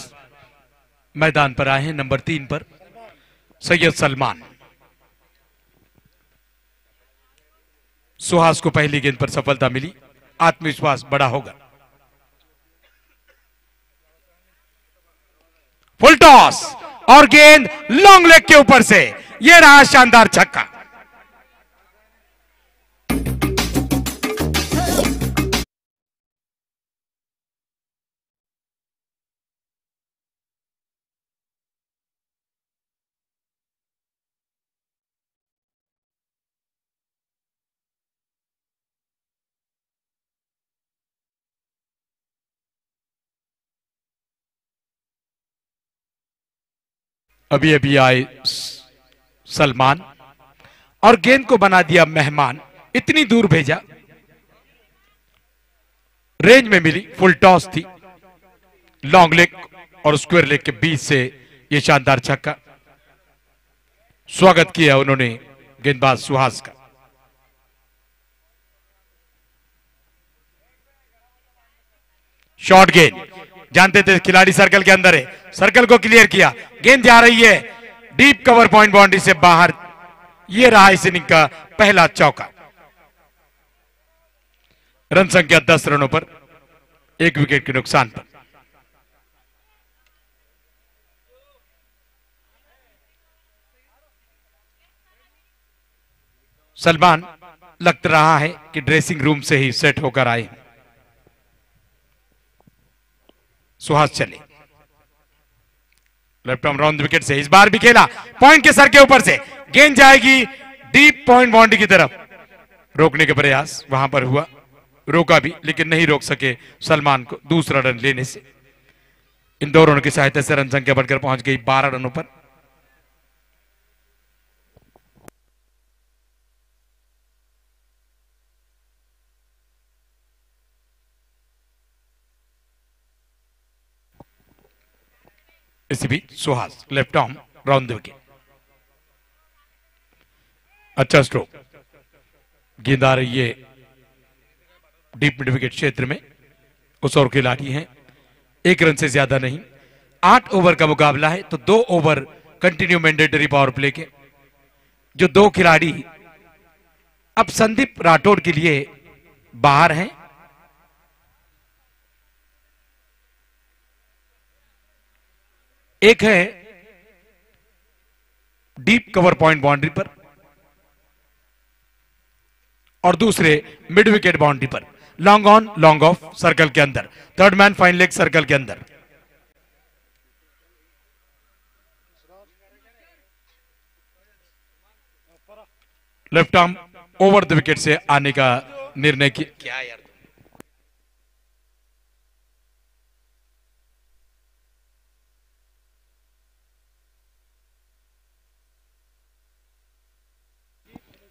मैदान पर आए हैं नंबर 3 पर सैयद सलमान। सुहास को पहली गेंद पर सफलता मिली, आत्मविश्वास बड़ा होगा। फुल टॉस और गेंद लॉन्ग लेग के ऊपर से, यह रहा शानदार छक्का। अभी अभी आए सलमान और गेंद को बना दिया मेहमान, इतनी दूर भेजा। रेंज में मिली, फुल टॉस थी, लॉन्ग लेग और स्क्वायर लेग के बीच से यह शानदार छक्का। स्वागत किया उन्होंने गेंदबाज सुहास का। शॉर्ट गेंद, जानते थे खिलाड़ी सर्कल के अंदर है, सर्कल को क्लियर किया, गेंद जा रही है डीप कवर पॉइंट बाउंड्री से बाहर। यह रहा इस इनिंग का पहला चौका। रन संख्या 10 रनों पर, 1 विकेट के नुकसान पर। सलमान लग रहा है कि ड्रेसिंग रूम से ही सेट होकर आए हैं। सुहास चले, लेफ्ट आर्म राउंड विकेट से, इस बार भी खेला पॉइंट के सर के ऊपर से, गेंद जाएगी डीप पॉइंट बाउंड्री की तरफ। रोकने का प्रयास वहां पर हुआ, रोका भी लेकिन नहीं रोक सके सलमान को दूसरा रन लेने से। इन दो रनों की सहायता से रन संख्या बढ़कर पहुंच गई 12 रनों पर। इसी बीच Suhas left arm round the wicket, अच्छा स्ट्रोक, गेंद आ रही है डीप मिड विकेट क्षेत्र में। उस और खिलाड़ी हैं, 1 रन से ज्यादा नहीं। 8 ओवर का मुकाबला है तो 2 over continue mandatory power play के। जो 2 खिलाड़ी अब संदीप राठौड़ के लिए बाहर हैं, एक है डीप कवर पॉइंट बाउंड्री पर और दूसरे मिड विकेट बाउंड्री पर, long on long off circle के अंदर, third man fine leg circle के अंदर। Left arm over the wicket से आने का निर्णय किया। क्या यार,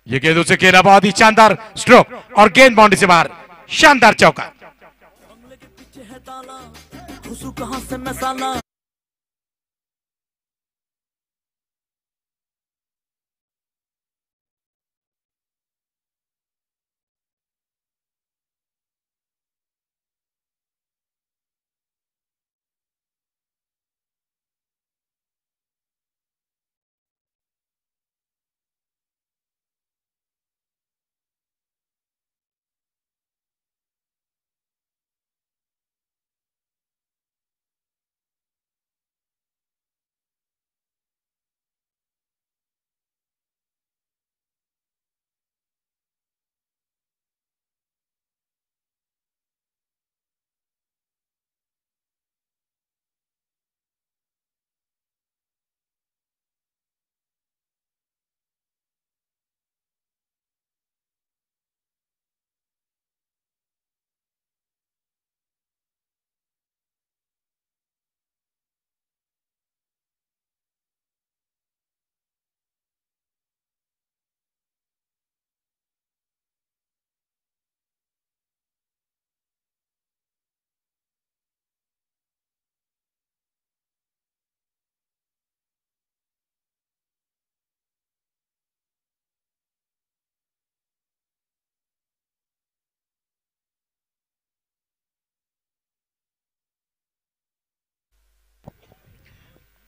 ये गेंद उसे खेला, बहुत ही शानदार स्ट्रोक और गेंद बाउंड्री से बाहर, शानदार चौका।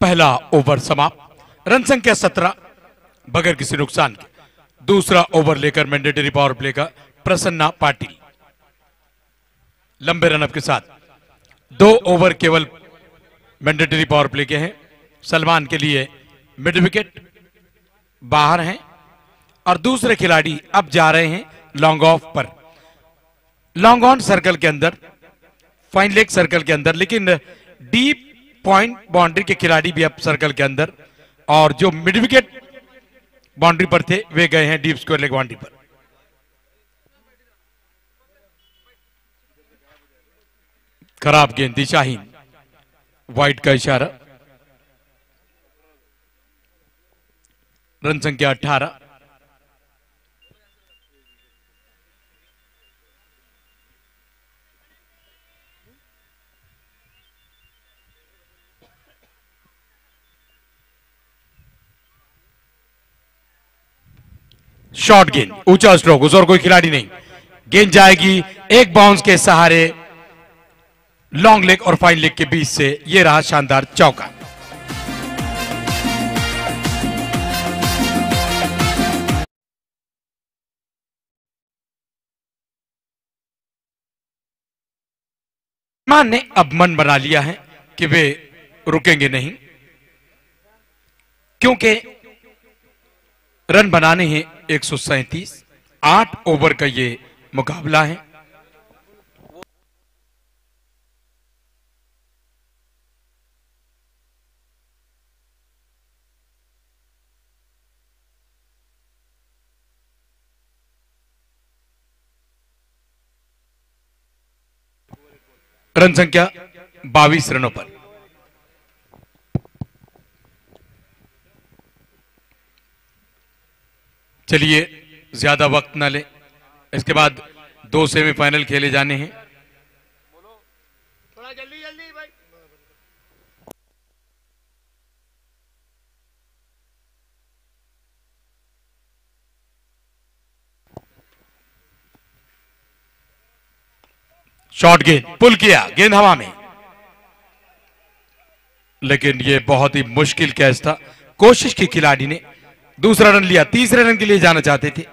पहला ओवर समाप्त, रन संख्या 17 बगैर किसी नुकसान के। दूसरा ओवर लेकर मैंडेटरी पावर प्ले का प्रसन्ना पाटिल लंबे रनअप के साथ। 2 ओवर केवल मैंडेटरी पावर प्ले के हैं। सलमान के लिए मिड विकेट बाहर हैं और दूसरे खिलाड़ी अब जा रहे हैं लॉन्ग ऑफ पर, लॉन्ग ऑन सर्कल के अंदर, फाइन लेग सर्कल के अंदर, लेकिन डीप पॉइंट बाउंड्री के खिलाड़ी भी अब सर्कल के अंदर, और जो मिड विकेट बाउंड्री पर थे वे गए हैं डीप स्क्वायर लेग बाउंड्री पर। खराब गेंद, दिशाहीन, वाइड का इशारा। रन संख्या 18। शॉर्ट गेंद, ऊंचा स्ट्रोक, उस और कोई खिलाड़ी नहीं। गेंद जाएगी एक बाउंस के सहारे लॉन्ग लेग और फाइन लेग के बीच से। यह रहा शानदार चौका। मान ने अब मन बना लिया है कि वे रुकेंगे नहीं, क्योंकि रन बनाने हैं 137। 8 ओवर का ये मुकाबला है। रन संख्या 22 रनों पर। चलिए ज्यादा वक्त ना ले, इसके बाद 2 सेमीफाइनल खेले जाने हैं। थोड़ा जल्दी जल्दी भाई। शॉर्ट गेंद, पुल किया, गेंद हवा में, लेकिन यह बहुत ही मुश्किल कैच था। कोशिश की खिलाड़ी ने, दूसरा रन लिया, तीसरे रन के लिए जाना चाहते थे।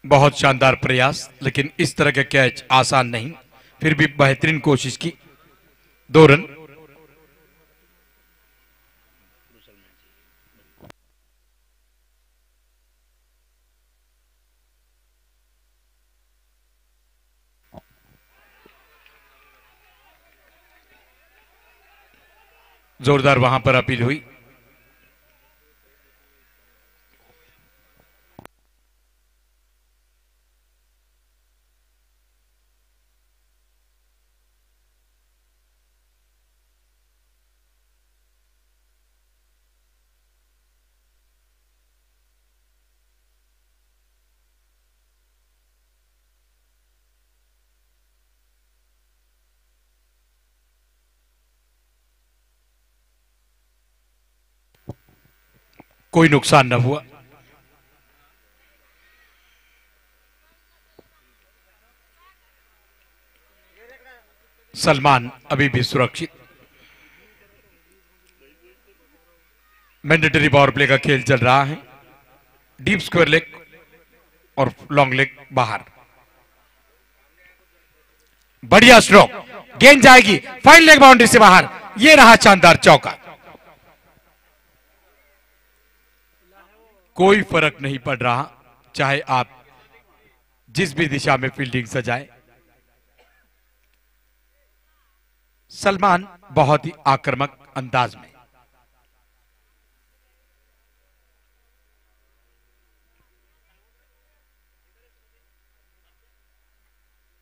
बहुत शानदार प्रयास, लेकिन इस तरह का कैच आसान नहीं, फिर भी बेहतरीन कोशिश की। 2 रन। जोरदार वहां पर अपील हुई। कोई नुकसान न हुआ। सलमान अभी भी सुरक्षित। मैंडेटरी पावर प्ले का खेल चल रहा है। डीप स्क्वायर लेग और लॉन्ग लेग बाहर। बढ़िया स्ट्रोक, गेंद जाएगी फाइन लेग बाउंड्री से बाहर। यह रहा शानदार चौका। कोई फर्क नहीं पड़ रहा, चाहे आप जिस भी दिशा में फील्डिंग सजाए। सलमान बहुत ही आक्रामक अंदाज में।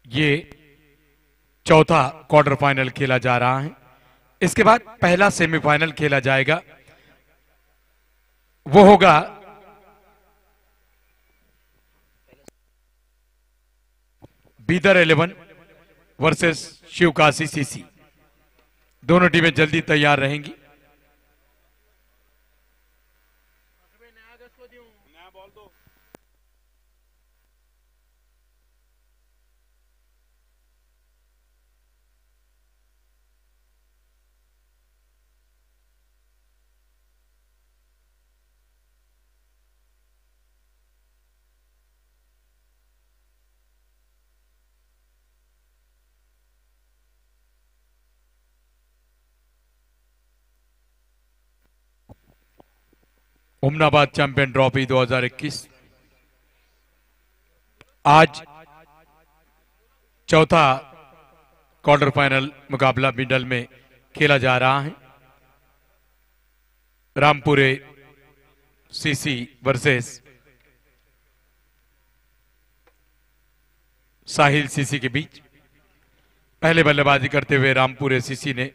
ये चौथा क्वार्टर फाइनल खेला जा रहा है। इसके बाद पहला सेमीफाइनल खेला जाएगा, वो होगा बीदर 11 वर्सेस शिवकाशी सीसी। दोनों टीमें जल्दी तैयार रहेंगी। उमनाबाद चैंपियन ट्रॉफी 2021 आज चौथा क्वार्टर फाइनल मुकाबला मिडल में खेला जा रहा है। रामपुरे सीसी वर्सेस साहिल सीसी के बीच। पहले बल्लेबाजी करते हुए रामपुरे सीसी ने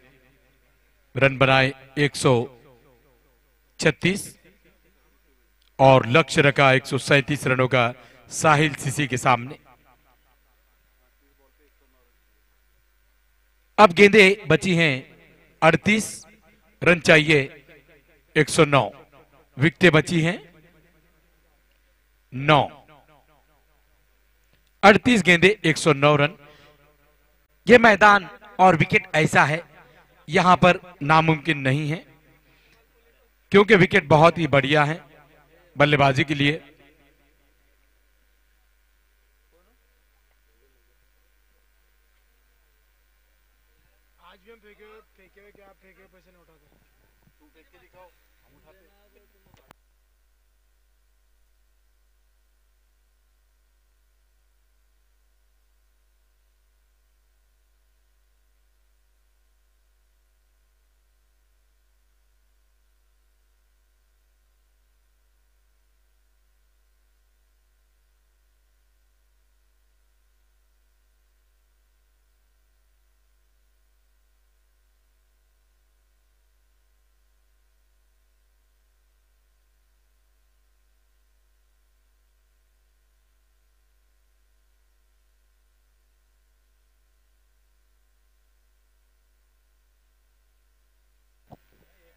रन बनाए 136 और लक्ष्य रखा 137 रनों का साहिल सीसी के सामने। अब गेंदें बची हैं 38। रन चाहिए 109। विकेटें बची हैं 9। 38 गेंदे 109 रन। यह मैदान और विकेट ऐसा है, यहां पर नामुमकिन नहीं है, क्योंकि विकेट बहुत ही बढ़िया है बल्लेबाजी के लिए। आज भी हम फेंके हुए क्या फेंके हुए पैसे नहीं उठाते। तू फेंक के दिखाओ, हम उठाते।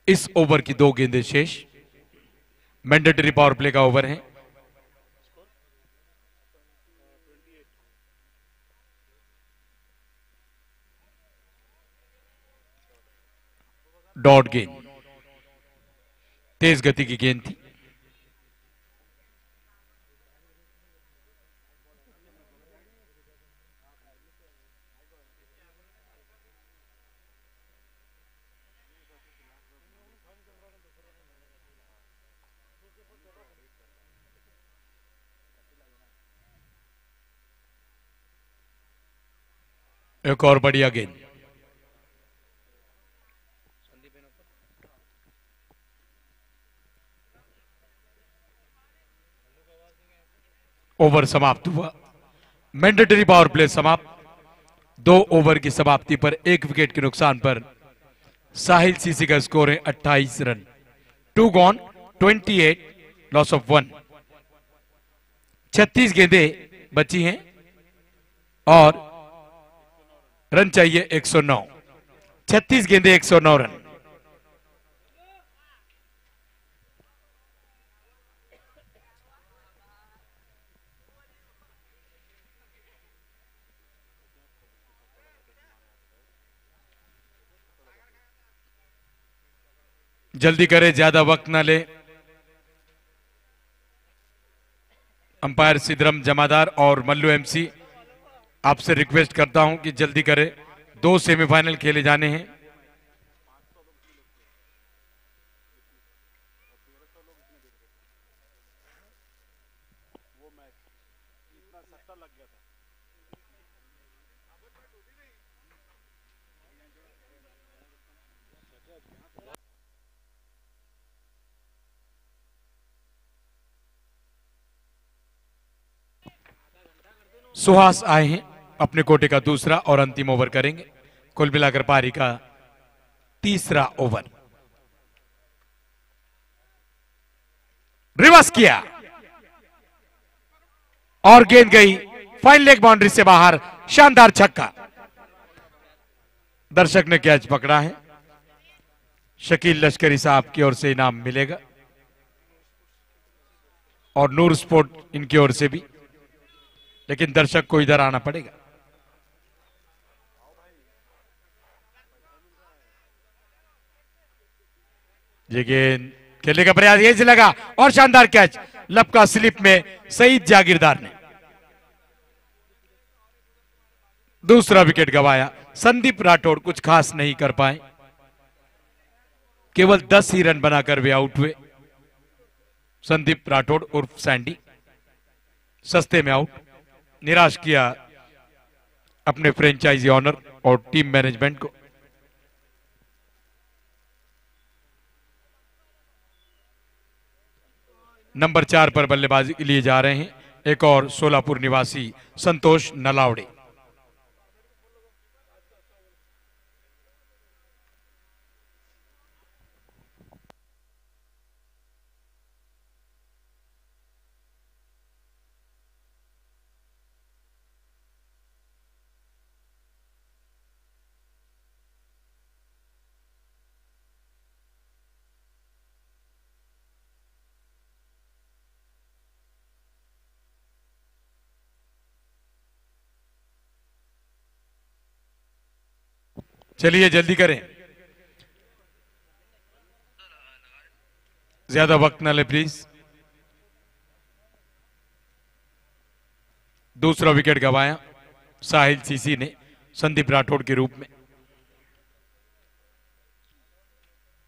इस ओवर की 2 गेंदें शेष। मैंडेटरी पावर प्ले का ओवर है। डॉट गेंद, तेज गति की गेंद थी। एक और बढ़िया गेंद। ओवर समाप्त हुआ। मैंडेटरी पावर प्ले समाप्त। 2 ओवर की समाप्ति पर 1 विकेट के नुकसान पर साहिल सीसी का स्कोर है 28 रन। 2 gone, 28, loss of 1। 36 गेंदें बची हैं और रन चाहिए 109। 36 गेंदें 109 रन। जल्दी करें, ज्यादा वक्त ना ले। अंपायर सिद्धरम जमादार और मल्लू एमसी, आपसे रिक्वेस्ट करता हूं कि जल्दी करें। 2 सेमीफाइनल खेले जाने हैं। सुहास आए हैं, अपने कोटे का दूसरा और अंतिम ओवर करेंगे। कुल मिलाकर पारी का तीसरा ओवर। रिवर्स किया और गेंद गई फाइन लेग बाउंड्री से बाहर। शानदार छक्का। दर्शक ने कैच पकड़ा है। शकील लश्करी साहब की ओर से इनाम मिलेगा और नूर स्पोर्ट इनकी ओर से भी, लेकिन दर्शक को इधर आना पड़ेगा। ये गेंद खेलने का प्रयास यही से लगा और शानदार कैच लपका स्लिप में सईद जागीरदार ने दूसरा विकेट गंवाया। संदीप राठौड़ कुछ खास नहीं कर पाए, केवल 10 ही रन बनाकर वे आउट हुए। संदीप राठौड़ उर्फ सैंडी सस्ते में आउट। निराश किया अपने फ्रेंचाइजी ऑनर और टीम मैनेजमेंट को। नंबर 4 पर बल्लेबाजी के लिए जा रहे हैं एक और सोलापुर निवासी संतोष नलावड़े। चलिए जल्दी करें, ज्यादा वक्त न ले प्लीज। दूसरा विकेट गंवाया साहिल सीसी ने संदीप राठौड़ के रूप में।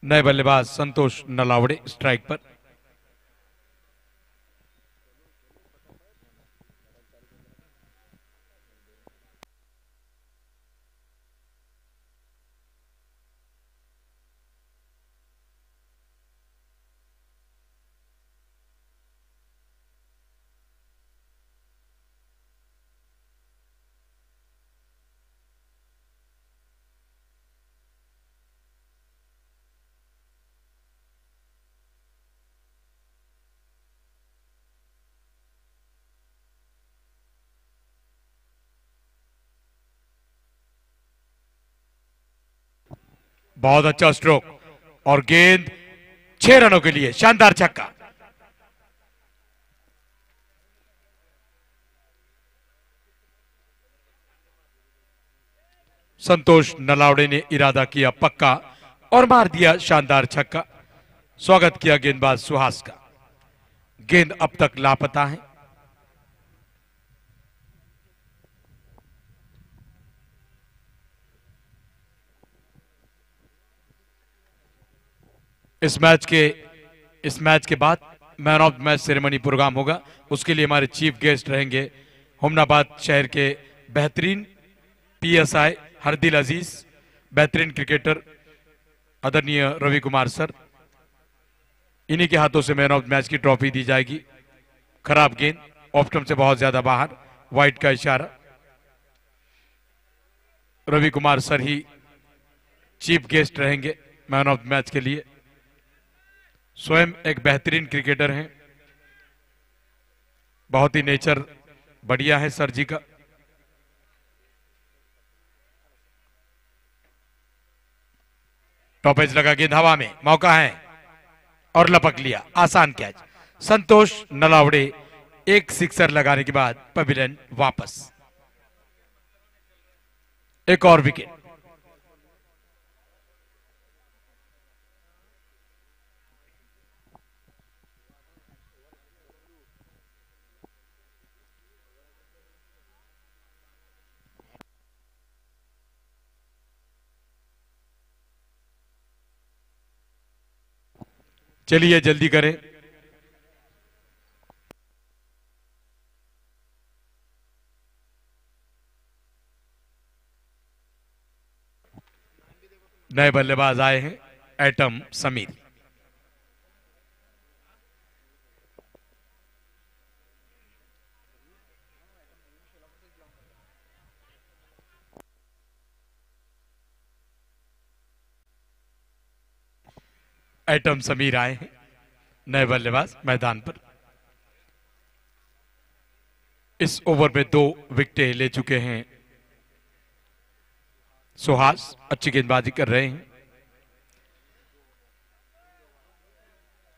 नए बल्लेबाज संतोष नलावड़े स्ट्राइक पर। बहुत अच्छा स्ट्रोक और गेंद 6 रनों के लिए, शानदार छक्का। संतोष नलावड़े ने इरादा किया पक्का और मार दिया शानदार छक्का। स्वागत किया गेंदबाज सुहास का। गेंद अब तक लापता है। इस मैच के बाद man of match ceremony programme होगा। उसके लिए हमारे चीफ गेस्ट रहेंगे हुमनाबाद शहर के बेहतरीन पीएसआई हरदिल अजीज, बेहतरीन क्रिकेटर आदरणीय रवि कुमार सर। इन्हीं के हाथों से मैन ऑफ मैच की ट्रॉफी दी जाएगी। खराब गेंद, ऑफ स्टंप से बहुत ज्यादा बाहर, वाइड का इशारा। रवि कुमार सर ही चीफ गेस्ट रहेंगे मैन ऑफ मैच के लिए। स्वयं एक बेहतरीन क्रिकेटर हैं, बहुत ही नेचर बढ़िया है सर जी का। टॉपेज लगा, गेंद हवा में, मौका है और लपक लिया, आसान कैच। संतोष नलावड़े एक सिक्सर लगाने के बाद पवेलियन वापस। एक और विकेट। चलिए जल्दी करें। नए बल्लेबाज आए हैं एटम समीर। एटम समीर आए हैं नए बल्लेबाज मैदान पर। इस ओवर में 2 विकेटें ले चुके हैं सुहास, अच्छी गेंदबाजी कर रहे हैं।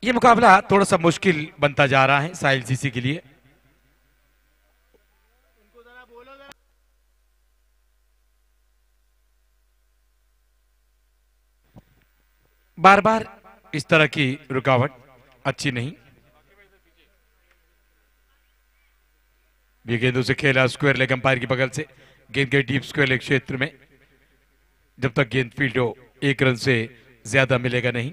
यह मुकाबला थोड़ा सा मुश्किल बनता जा रहा है साहिल सीसी के लिए। बार बार इस तरह की रुकावट अच्छी नहीं। ये गेंदों से खेला स्क्वायर लेग अंपायर की बगल से। गेंद गई डीप स्क्वायर लेग क्षेत्र में। जब तक गेंद फील्ड हो 1 रन से ज्यादा मिलेगा नहीं।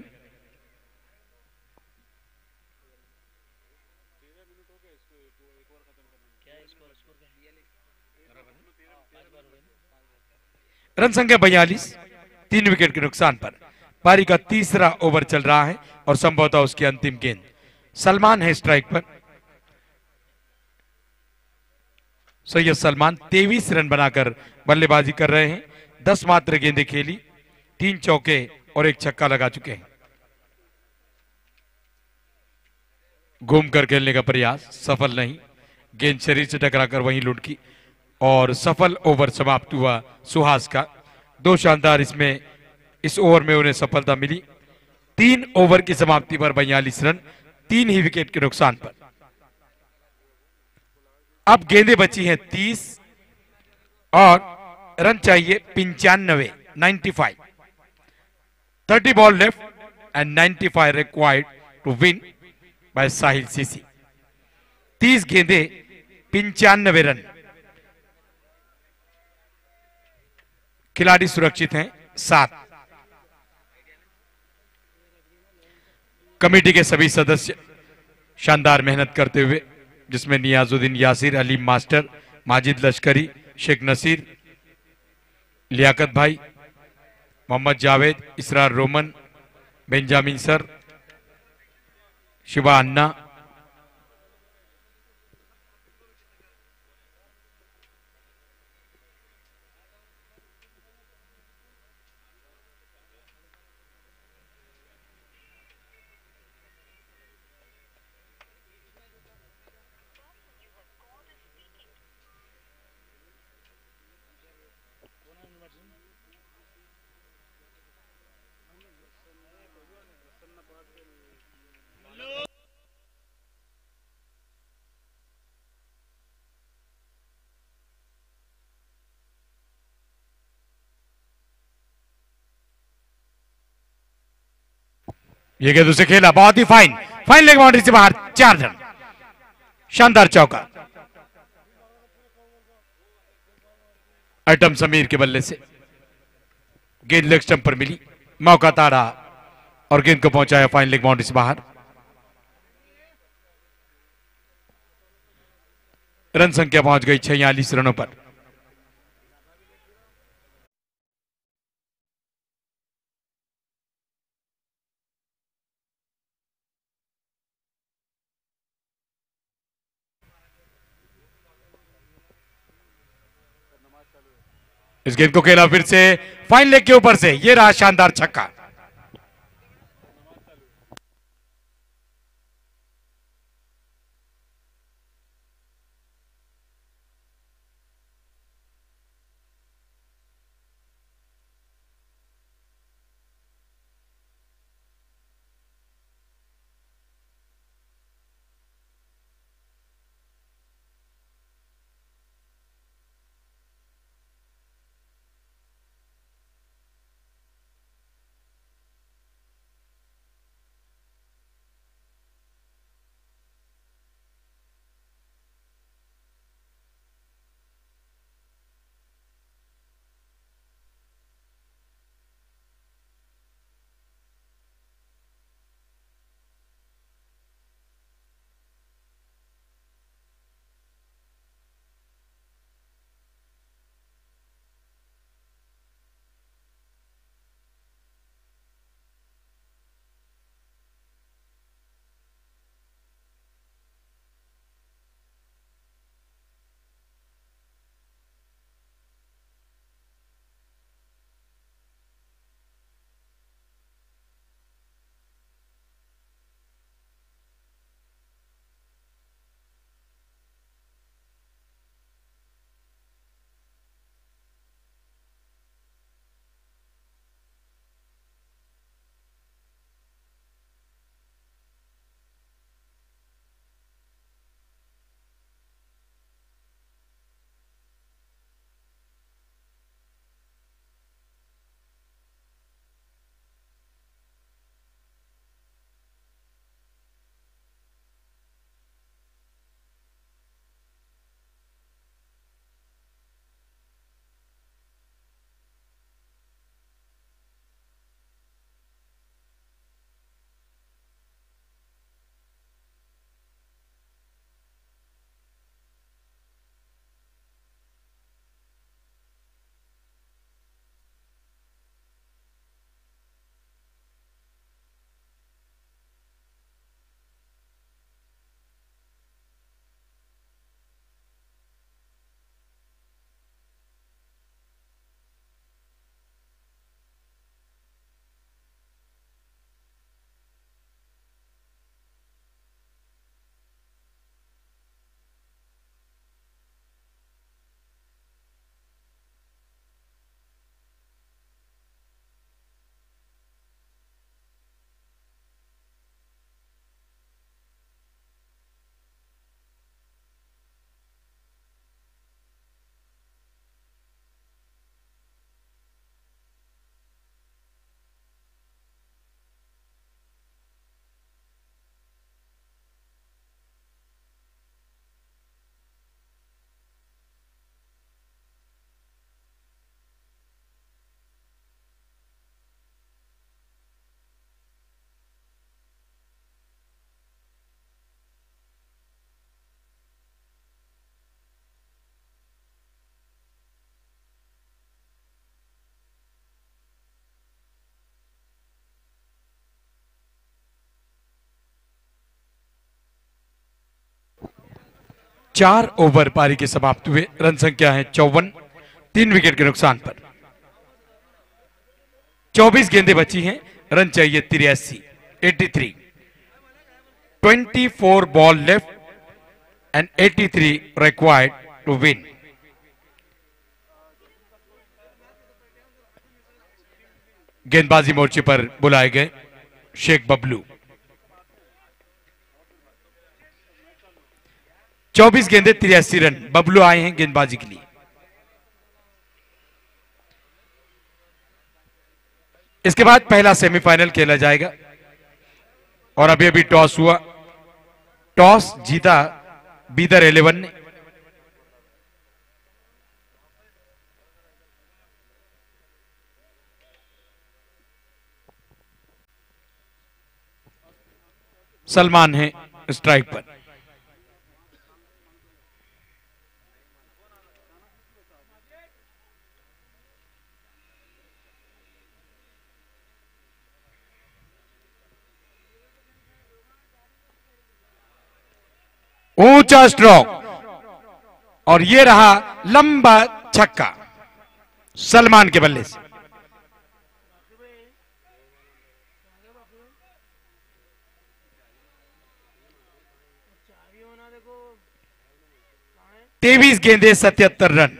रन संख्या 42, 3 विकेट के नुकसान पर। पारी का तीसरा ओवर चल रहा है और संभवतः उसकी अंतिम गेंद। सलमान है स्ट्राइक पर। सैयद सलमान 23 रन बनाकर बल्लेबाजी कर रहे हैं। 10 मात्र गेंदें खेली, 3 चौके और 1 छक्का लगा चुके हैं। घूमकर खेलने का प्रयास सफल नहीं। गेंद शरीर से टकराकर वहीं लुढ़की और सफल ओवर समाप्त हुआ सुहास का। 2 शानदार इस ओवर में उन्हें सफलता मिली। 3 ओवर की समाप्ति पर 42 रन, 3 ही विकेट के नुकसान पर। अब गेंदें बची हैं 30 और रन चाहिए 95। 95. 30 ball left and 95 required to win by Sahil Sisi. 30 गेंदे 95 रन. खिलाड़ी सुरक्षित हैं 7. कमेटी के सभी सदस्य शानदार मेहनत करते हुए, जिसमें नियाजुद्दीन यासिर, अली मास्टर, माजिद लश्करी, शेख नसीर, लियाकत भाई, मोहम्मद जावेद, इसरार रोमन, बेंजामिन सर, शिवा अन्ना, ये गेंद उसे खेला, बहुत ही फाइन. फाइन लेग बाउंड्री से बाहर, 4 रन. शानदार चौका आइटम समीर के बल्ले से. गेंद लेग स्टंप पर मिली, मौका ताड़ा और गेंद को पहुंचाया फाइन लेग बाउंड्री से बाहर. रन संख्या पहुंच गई 46 रनों पर. इस गेंद को खेला फिर से फाइन लेग के ऊपर से. ये रहा शानदार छक्का. 4 ओवर पारी के समाप्त हुए। रन संख्या है 54, 3 विकेट के नुकसान पर। 24 गेंदें बची हैं, रन चाहिए 83, 24 ball left and 83 required to win. गेंदबाजी मोर्चे पर बुलाए गए शेख बबलू। 24 गेंदें 83 रन, बबलू आए हैं गेंदबाजी के लिए। इसके बाद पहला सेमीफाइनल खेला जाएगा और अभी अभी टॉस हुआ। टॉस जीता बीदर 11 ने। सलमान है स्ट्राइक पर। ऊंचा स्ट्रोक और ये रहा लंबा छक्का सलमान के बल्ले से। चाबी होना देखो, 23 गेंदें 77 रन।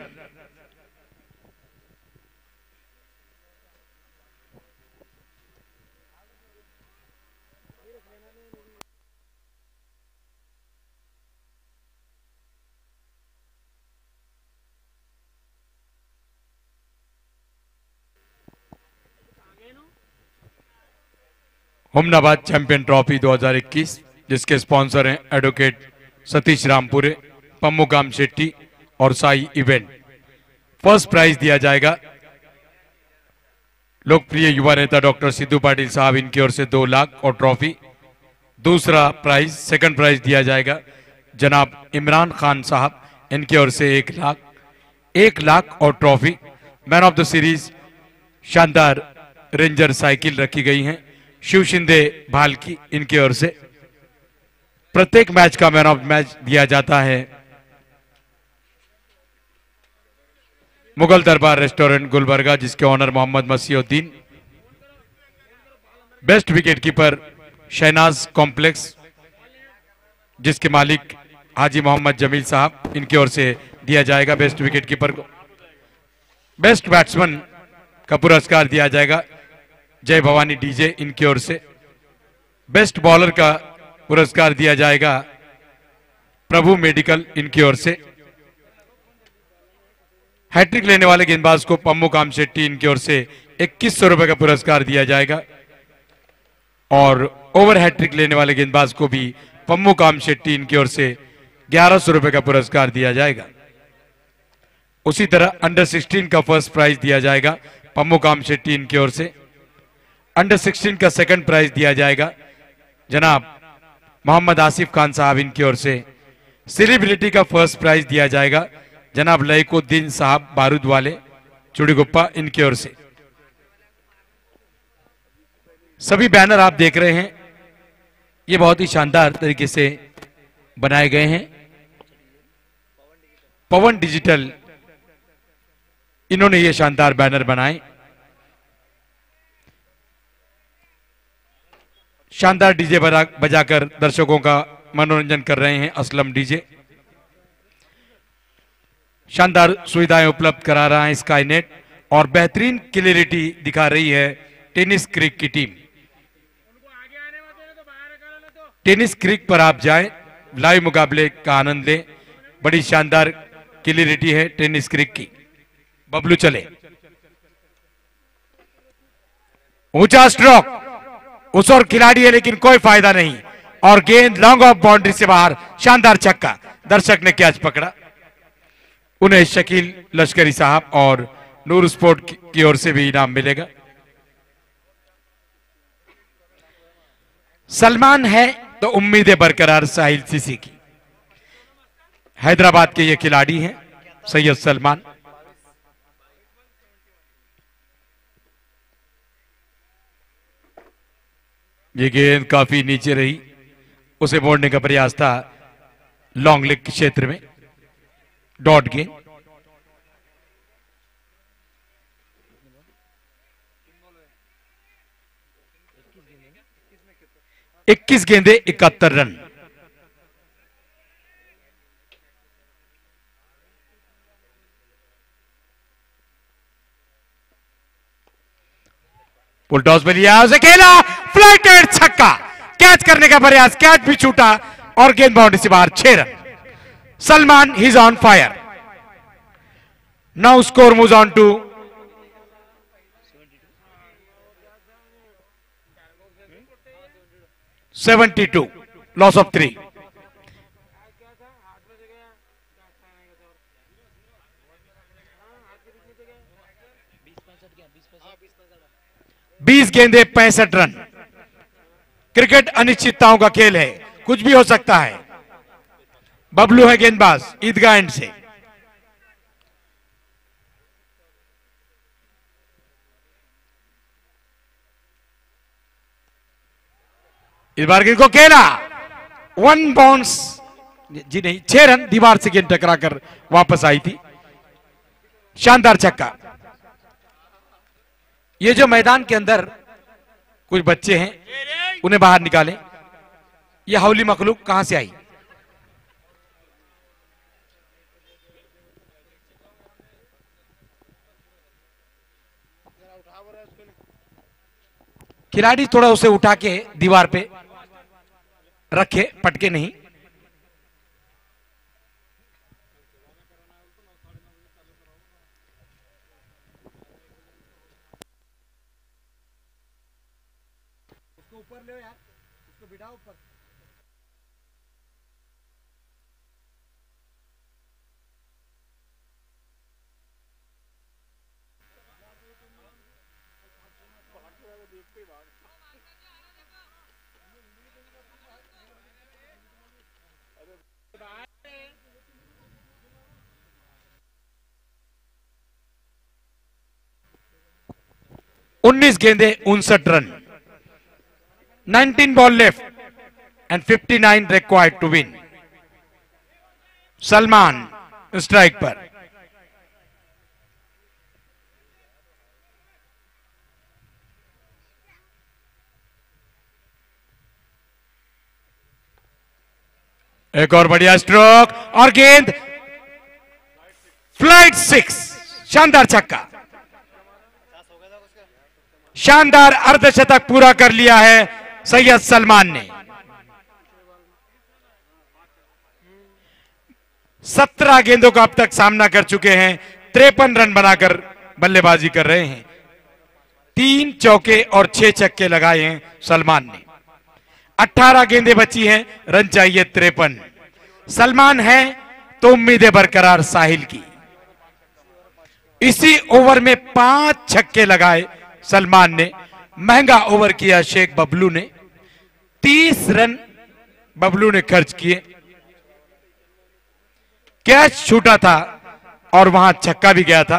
हुमनाबाद चैंपियन ट्रॉफी 2021 जिसके स्पॉन्सर हैं एडवोकेट सतीश रामपुरे, पम्मुकाम शेट्टी और साई इवेंट। फर्स्ट प्राइज दिया जाएगा लोकप्रिय युवा नेता डॉक्टर सिद्धू पाटिल साहब, इनकी ओर से 2 लाख और ट्रॉफी। दूसरा प्राइज, सेकंड प्राइज दिया जाएगा जनाब इमरान खान साहब, इनकी ओर से 1 लाख और trophy. Man of the series शानदार रेंजर साइकिल रखी गई हैं शिव शिंदे भालकी, इनकी ओर से। प्रत्येक मैच का मैन ऑफ मैच दिया जाता है मुगल दरबार रेस्टोरेंट गुलबर्गा, जिसके owner Mohammad Masihuddin. Best wicket keeper Shahnaz complex, जिसके मालिक हाजी मोहम्मद जमील साहब, इनकी ओर से दिया जाएगा बेस्ट विकेट कीपर को। बेस्ट बैट्समैन का पुरस्कार दिया जाएगा जय भवानी डीजे, इनकी ओर से। बेस्ट बॉलर का पुरस्कार दिया जाएगा प्रभु मेडिकल, इनकी ओर से। हैट्रिक लेने वाले गेंदबाज को पम्मुकाम शेट्टी, इनकी ओर से 2100 रुपए का पुरस्कार दिया जाएगा और ओवर हैट्रिक लेने वाले गेंदबाज को भी पम्मुकाम शेट्टी, इनकी ओर से 1100 रुपए का पुरस्कार दिया जाएगा। उसी तरह अंडर 16 का फर्स्ट प्राइज दिया जाएगा पम्मुकाम शेट्टी, इनकी ओर से। अंडर 16 का सेकंड प्राइज दिया जाएगा जनाब मोहम्मद आसिफ खान साहब, इनकी ओर से। सेलिब्रिटी का फर्स्ट प्राइज दिया जाएगा जनाब लईकुद्दीन साहब बारूद वाले चुड़ीगुप्पा, इनकी ओर से। सभी बैनर आप देख रहे हैं, ये बहुत ही शानदार तरीके से बनाए गए हैं। पवन डिजिटल इन्होंने ये शानदार बैनर बनाए। शानदार डीजे बजाकर दर्शकों का मनोरंजन कर रहे हैं असलम डीजे। शानदार सुविधाएं उपलब्ध करा रहा है स्काईनेट और बेहतरीन क्लियरिटी दिखा रही है टेनिस क्रिक की टीम। टेनिस क्रिक पर आप जाएं, लाइव मुकाबले का आनंद लें। बड़ी शानदार क्लियरिटी है टेनिस क्रिक की। बबलू चले, ऊंचा स्ट्रोक, उस और खिलाड़ी है लेकिन कोई फायदा नहीं और गेंद लॉन्ग ऑफ बाउंड्री से बाहर। शानदार छक्का, दर्शक ने कैच पकड़ा। उन्हें शकील लश्करी साहब और नूर स्पोर्ट की ओर से भी इनाम मिलेगा। सलमान है तो उम्मीदें बरकरार साहिल सीसी की। हैदराबाद के ये खिलाड़ी हैं सैयद सलमान। ये गेंद काफी नीचे रही, उसे मोड़ने का प्रयास था लॉन्ग लेग के क्षेत्र में। डॉट गेंद। 21 गेंदे 71 रन। फुल टॉस पे लिया, उसे खेला, फ्लाइटेड छक्का, कैच करने का प्रयास, कैच भी छूटा और गेंद बाउंड्री से बाहर। 6 run. Salman he is on fire. Now score moves on to 72, loss of 3। क्या था हाथ में से गया 20 गेंदे 65 रन। क्रिकेट अनिश्चितताओं का खेल है, कुछ भी हो सकता है। बबलू है गेंदबाज ईदगाह एंड से। इस बार गेंद को खेला, 1 बाउंस, जी नहीं 6 रन। दीवार से गेंद टकराकर वापस आई थी। शानदार छक्का। ये जो मैदान के अंदर कुछ बच्चे हैं, उन्हें बाहर निकालें। ये हाउली मखलूक कहां से आई? खिलाड़ी थोड़ा उसे उठा के दीवार पे रखे, पटके नहीं। उसको ऊपर ले यार, उसको बिठाओ ऊपर। उन्नीस गेंदे 59 रन। 19 ball left and 59 required to win. Salman strike पर। एक और बढ़िया स्ट्रोक और गेंद फ्लाइट 6। शानदार छक्का, शानदार अर्धशतक पूरा कर लिया है सैयद सलमान ने। 17 गेंदों का अब तक सामना कर चुके हैं, 53 रन बनाकर बल्लेबाजी कर रहे हैं। 3 चौके और 6 छक्के लगाए हैं सलमान ने। 18 गेंदें बची हैं, रन चाहिए 53। सलमान है तो उम्मीदें बरकरार साहिल की। इसी ओवर में 5 छक्के लगाए सलमान ने। महंगा ओवर किया शेख बबलू ने। 30 रन बबलू ने खर्च किए। कैच छूटा था और वहां छक्का भी गया था।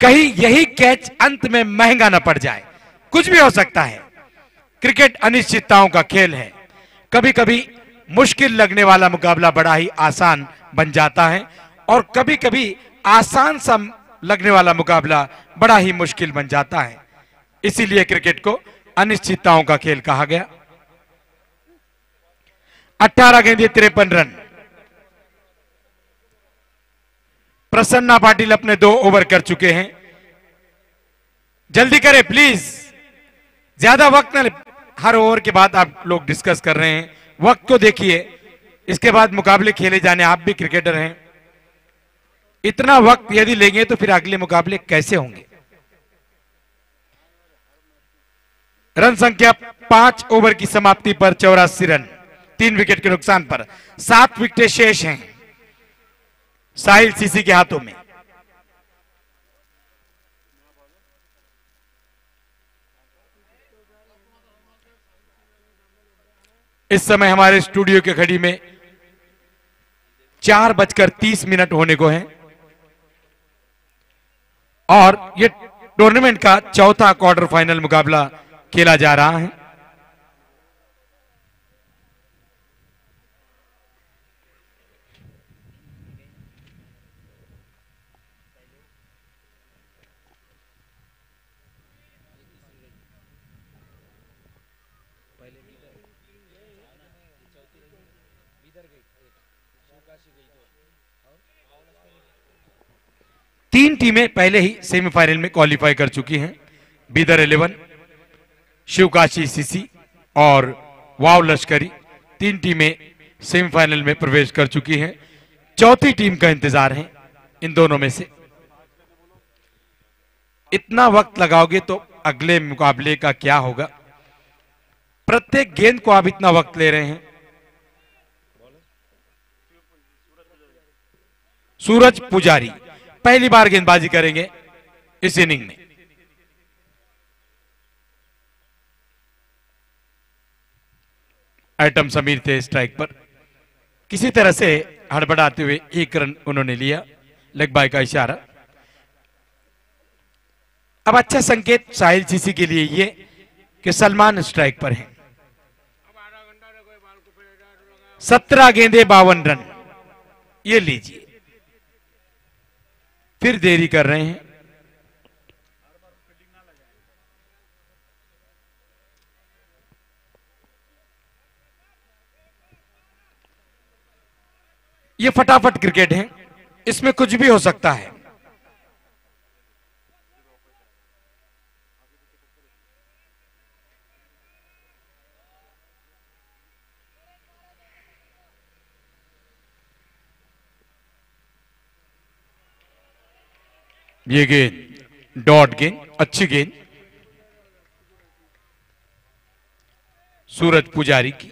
कहीं यही कैच अंत में महंगा ना पड़ जाए, कुछ भी हो सकता है। क्रिकेट अनिश्चितताओं का खेल है। कभी कभी मुश्किल लगने वाला मुकाबला बड़ा ही आसान बन जाता है और कभी कभी आसान सा लगने वाला मुकाबला बड़ा ही मुश्किल बन जाता है। इसीलिए क्रिकेट को अनिश्चितताओं का खेल कहा गया। 18 गेंदें 53 रन। प्रसन्ना पाटिल अपने 2 ओवर कर चुके हैं। जल्दी करें प्लीज, ज्यादा वक्त न। हर ओवर के बाद आप लोग डिस्कस कर रहे हैं, वक्त को देखिए। इसके बाद मुकाबले खेले जाने, आप भी क्रिकेटर हैं। इतना वक्त यदि लेंगे तो फिर अगले मुकाबले कैसे होंगे? रन संख्या 5 ओवर की समाप्ति पर 84 रन, 3 विकेट के नुकसान पर। 7 विकेटें शेष हैं साहिल सीसी के हाथों में। इस समय हमारे स्टूडियो के घड़ी में 4:30 होने को है और ये टूर्नामेंट का चौथा क्वार्टर फाइनल मुकाबला खेला जा रहा है। तीन टीमें पहले ही सेमीफाइनल में क्वालिफाई कर चुकी हैं। बीदर 11, शिवकाशी सीसी और वाव लश्करी, तीन टीमें सेमीफाइनल में प्रवेश कर चुकी हैं। चौथी टीम का इंतजार है इन दोनों में से। इतना वक्त लगाओगे तो अगले मुकाबले का क्या होगा? प्रत्येक गेंद को आप इतना वक्त ले रहे हैं। सूरज पुजारी पहली बार गेंदबाजी करेंगे इस इनिंग में। एटम समीर थे स्ट्राइक पर, किसी तरह से हड़बड़ाते हुए एक रन उन्होंने लिया, लेग बाय का इशारा। अब अच्छा संकेत साहिल सीसी के लिए ये कि सलमान स्ट्राइक पर हैं। 17 गेंदे 52 रन, ये लीजिए। फिर देरी कर रहे हैं। ये फटाफट क्रिकेट है, इसमें कुछ भी हो सकता है। ये गेंद डॉट गेंद, अच्छी गेंद सूरज पुजारी की।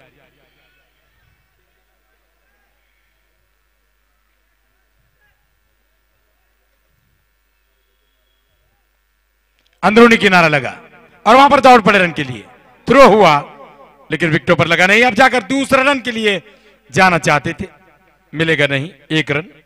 अंदरूनी किनारा लगा और वहां पर दौड़ पड़े रन के लिए। थ्रो हुआ लेकिन विकेटों पर लगा नहीं। अब जाकर दूसरा रन के लिए जाना चाहते थे, मिलेगा नहीं, एक रन।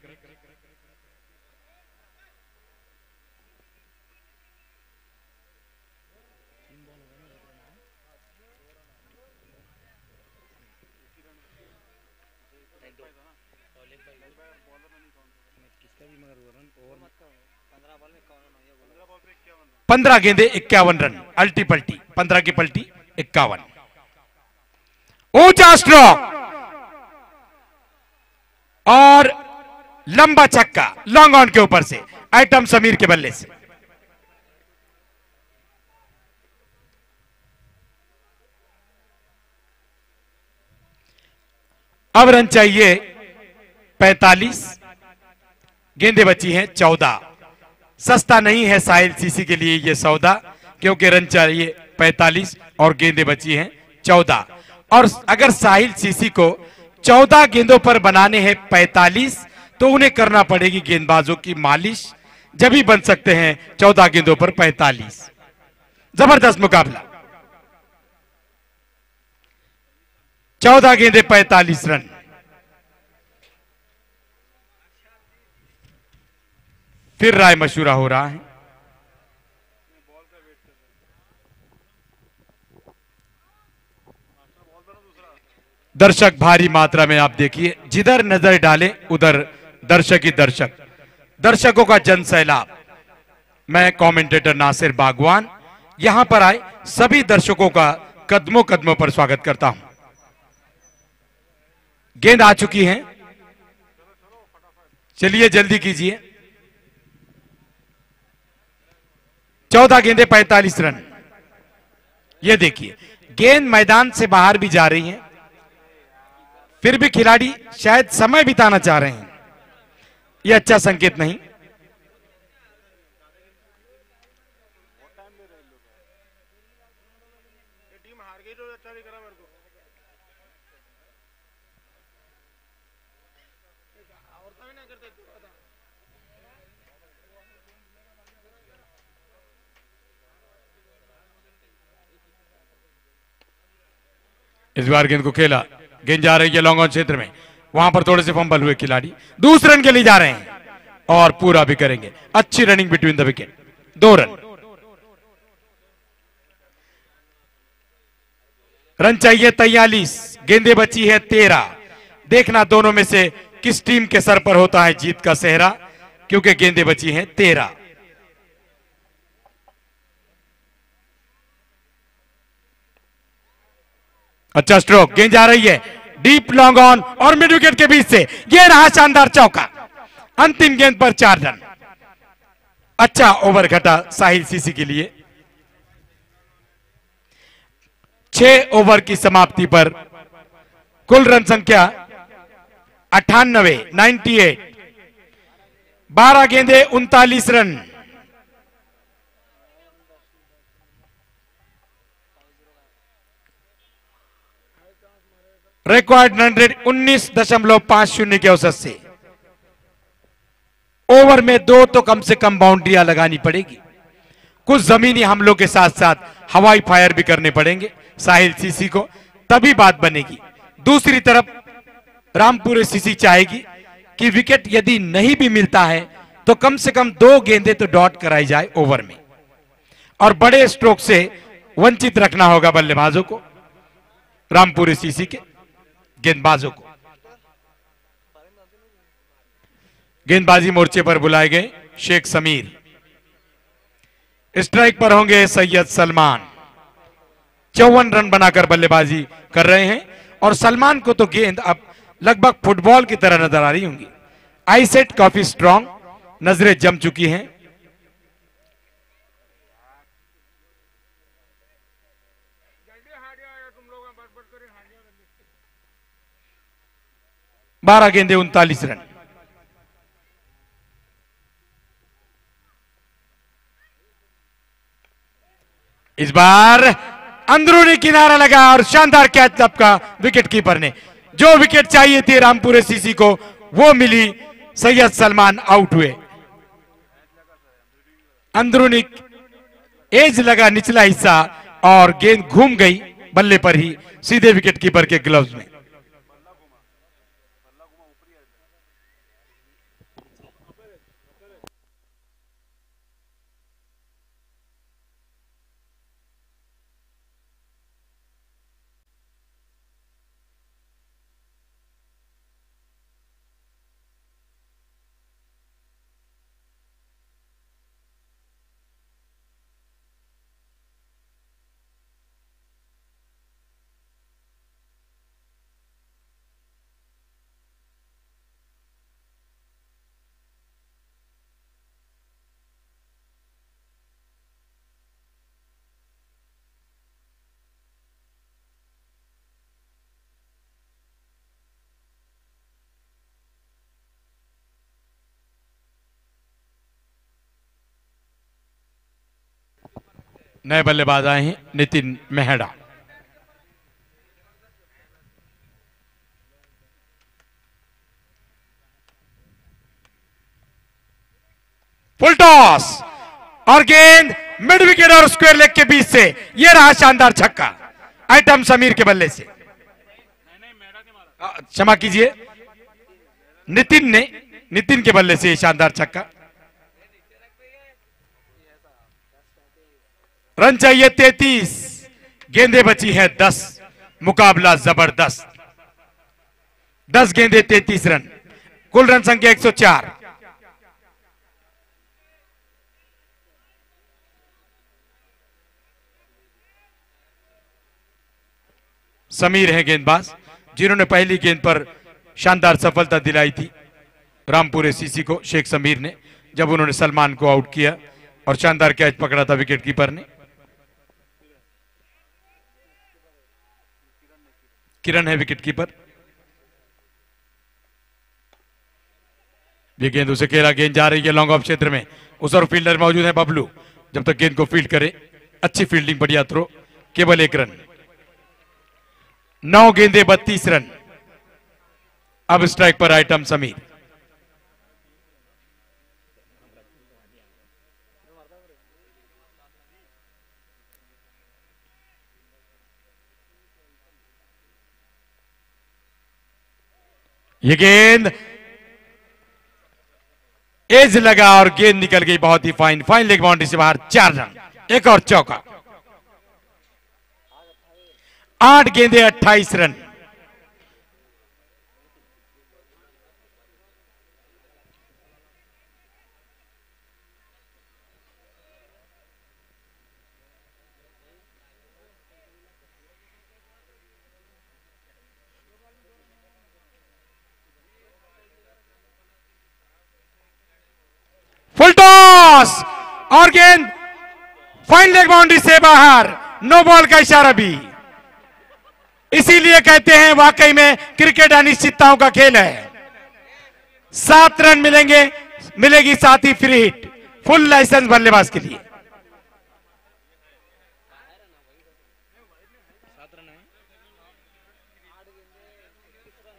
पंद्रह गेंदे 51 रन, अल्टी पल्टी, 15 की पल्टी 51। ऊंचा स्ट्रोक और लंबा छक्का लॉन्ग ऑन के ऊपर से एटम समीर के बल्ले से। अब रन चाहिए 45, गेंदे बची हैं 14। सस्ता नहीं है साहिल सीसी के लिए यह सौदा, क्योंकि रन चाहिए 45 और गेंदें बची हैं 14। और अगर साहिल सीसी को 14 गेंदों पर बनाने हैं 45, तो उन्हें करना पड़ेगी गेंदबाजों की मालिश, जब ही बन सकते हैं 14 गेंदों पर 45। जबरदस्त मुकाबला, 14 गेंदे 45 रन। फिर राय मशूरा हो रहा है। दर्शक भारी मात्रा में, आप देखिए जिधर नजर डाले उधर दर्शक ही दर्शक, दर्शकों का जन सैलाब। मैं कमेंटेटर नासिर बागवान यहां पर आए सभी दर्शकों का कदमों कदमों पर स्वागत करता हूं। गेंद आ चुकी है, चलिए जल्दी कीजिए। 14 गेंदे 45 रन। ये देखिए गेंद मैदान से बाहर भी जा रही है, फिर भी खिलाड़ी शायद समय बिताना चाह रहे हैं। यह अच्छा संकेत नहीं। टीम हार गई तो अच्छा दिख रहा मेरे को। औरता भी ना करते इस बार गेंद को खेला, गेंद जा रही है लॉन्ग ऑन क्षेत्र में, वहां पर थोड़े से फंबल हुए खिलाड़ी, दूसरे रन के लिए जा रहे हैं और पूरा भी करेंगे। अच्छी running between the wicket, 2 run. Run चाहिए 43, गेंदें बची है 13। देखना दोनों में से किस टीम के सर पर होता है जीत का सेहरा, क्योंकि गेंदें बची हैं 13। अच्छा स्ट्रोक, गेंद जा रही है डीप लॉन्ग ऑन और मिड विकेट के बीच से ये रहा शानदार चौका। अंतिम गेंद पर 4 रन। अच्छा ओवर घटा साहिल सीसी के लिए। 6 ओवर की समाप्ति पर कुल रन संख्या 98, 12 गेंदे 39 रन। रिकॉर्ड रन रेट 19.50 के औसत से। ओवर में 2 तो कम से कम बाउंड्रियां लगानी पड़ेगी। कुछ जमीनी हमलों के साथ साथ हवाई फायर भी करने पड़ेंगे साहिल सीसी को, तभी बात बनेगी। दूसरी तरफ रामपुरे सीसी चाहेगी कि विकेट यदि नहीं भी मिलता है तो कम से कम 2 गेंदें तो डॉट कराई जाए ओवर में, और बड़े स्ट्रोक से वंचित रखना होगा बल्लेबाजों को, रामपुरे सीसी के गेंदबाजों को। गेंदबाजी मोर्चे पर बुलाए गए शेख समीर। स्ट्राइक पर होंगे सैयद सलमान। 54 रन बनाकर बल्लेबाजी कर रहे हैं, और सलमान को तो गेंद अब लगभग फुटबॉल की तरह नजर आ रही होंगी। आई सेट काफी स्ट्रांग, नजरें जम चुकी हैं। जल्दी हार गया तुम लोग, बड़बड़ करे हार गया। 12 गेंदे 39 रन। इस बार अंदरूनी किनारा लगा और शानदार कैच लपका विकेट कीपर ने। जो विकेट चाहिए थी रामपुरे सीसी को वो मिली, सैयद सलमान आउट हुए। अंदरूनी एज लगा निचला हिस्सा और गेंद घूम गई बल्ले पर ही, सीधे विकेट कीपर के ग्लव्स में। नए बल्लेबाज आए हैं नितिन मेहड़ा। फुल टॉस और गेंद मिड विकेट और स्क्वायर लेग के बीच से, यह रहा शानदार छक्का आइटम समीर के बल्ले से। क्षमा कीजिए, नितिन के बल्ले से शानदार छक्का। रन चाहिए 33, गेंदें बची हैं 10। मुकाबला जबरदस्त। 10 गेंदें 33 रन, कुल रन संख्या 104। समीर हैं गेंदबाज, जिन्होंने पहली गेंद पर शानदार सफलता दिलाई थी रामपुरे सीसी को, शेख समीर ने, जब उन्होंने सलमान को आउट किया और शानदार कैच पकड़ा था विकेट कीपर ने। किरण है विकेट कीपर। ये गेंद उसे खेला, गेंद जा रही है लॉन्ग ऑफ क्षेत्र में। उस और फील्डर मौजूद है बबलू, जब तक गेंद को फील्ड करे। अच्छी फील्डिंग, बढ़िया थ्रो, केवल 1 रन। 9 गेंदे 32 रन। अब स्ट्राइक पर आइटम समीर। ये गेंद एज लगा और गेंद निकल गई बहुत ही फाइन लेग बाउंड्री से बाहर। 4 रन, एक और चौका। 8 गेंदे 28 रन। फुल टॉस और गेंद फाइन लेग बाउंड्री से बाहर, नो बॉल का इशारा भी। इसीलिए कहते हैं वाकई में क्रिकेट अनिश्चितताओं का खेल है। 7 रन मिलेगी साथ ही फ्री हिट, फुल लाइसेंस बल्लेबाज के लिए।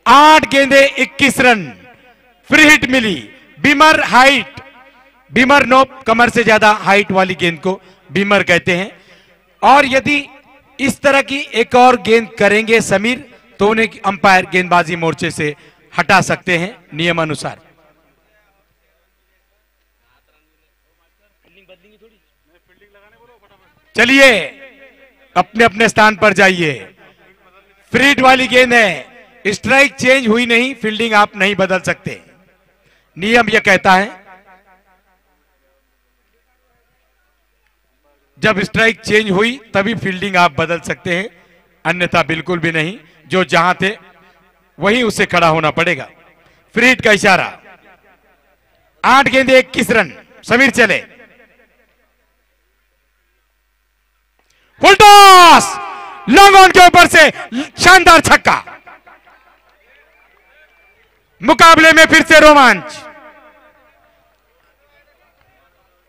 8 गेंदे 21 रन, फ्री हिट मिली। बीमर हाइट, बीमर नो, कमर से ज्यादा हाइट वाली गेंद को बीमर कहते हैं। और यदि इस तरह की एक और गेंद करेंगे समीर तो उन्हें अंपायर गेंदबाजी मोर्चे से हटा सकते हैं नियम अनुसार। चलिए अपने अपने स्थान पर जाइए। फ्री हिट वाली गेंद है, स्ट्राइक चेंज हुई नहीं, फील्डिंग आप नहीं बदल सकते, नियम यह कहता है। जब स्ट्राइक चेंज हुई तभी फील्डिंग आप बदल सकते हैं, अन्यथा बिल्कुल भी नहीं। जो जहां थे वहीं उसे खड़ा होना पड़ेगा। फ्री हिट का इशारा। 8 गेंदे 21 रन, समीर चले। फुल टॉस, लॉन्ग ऑन के ऊपर से शानदार छक्का। मुकाबले में फिर से रोमांच।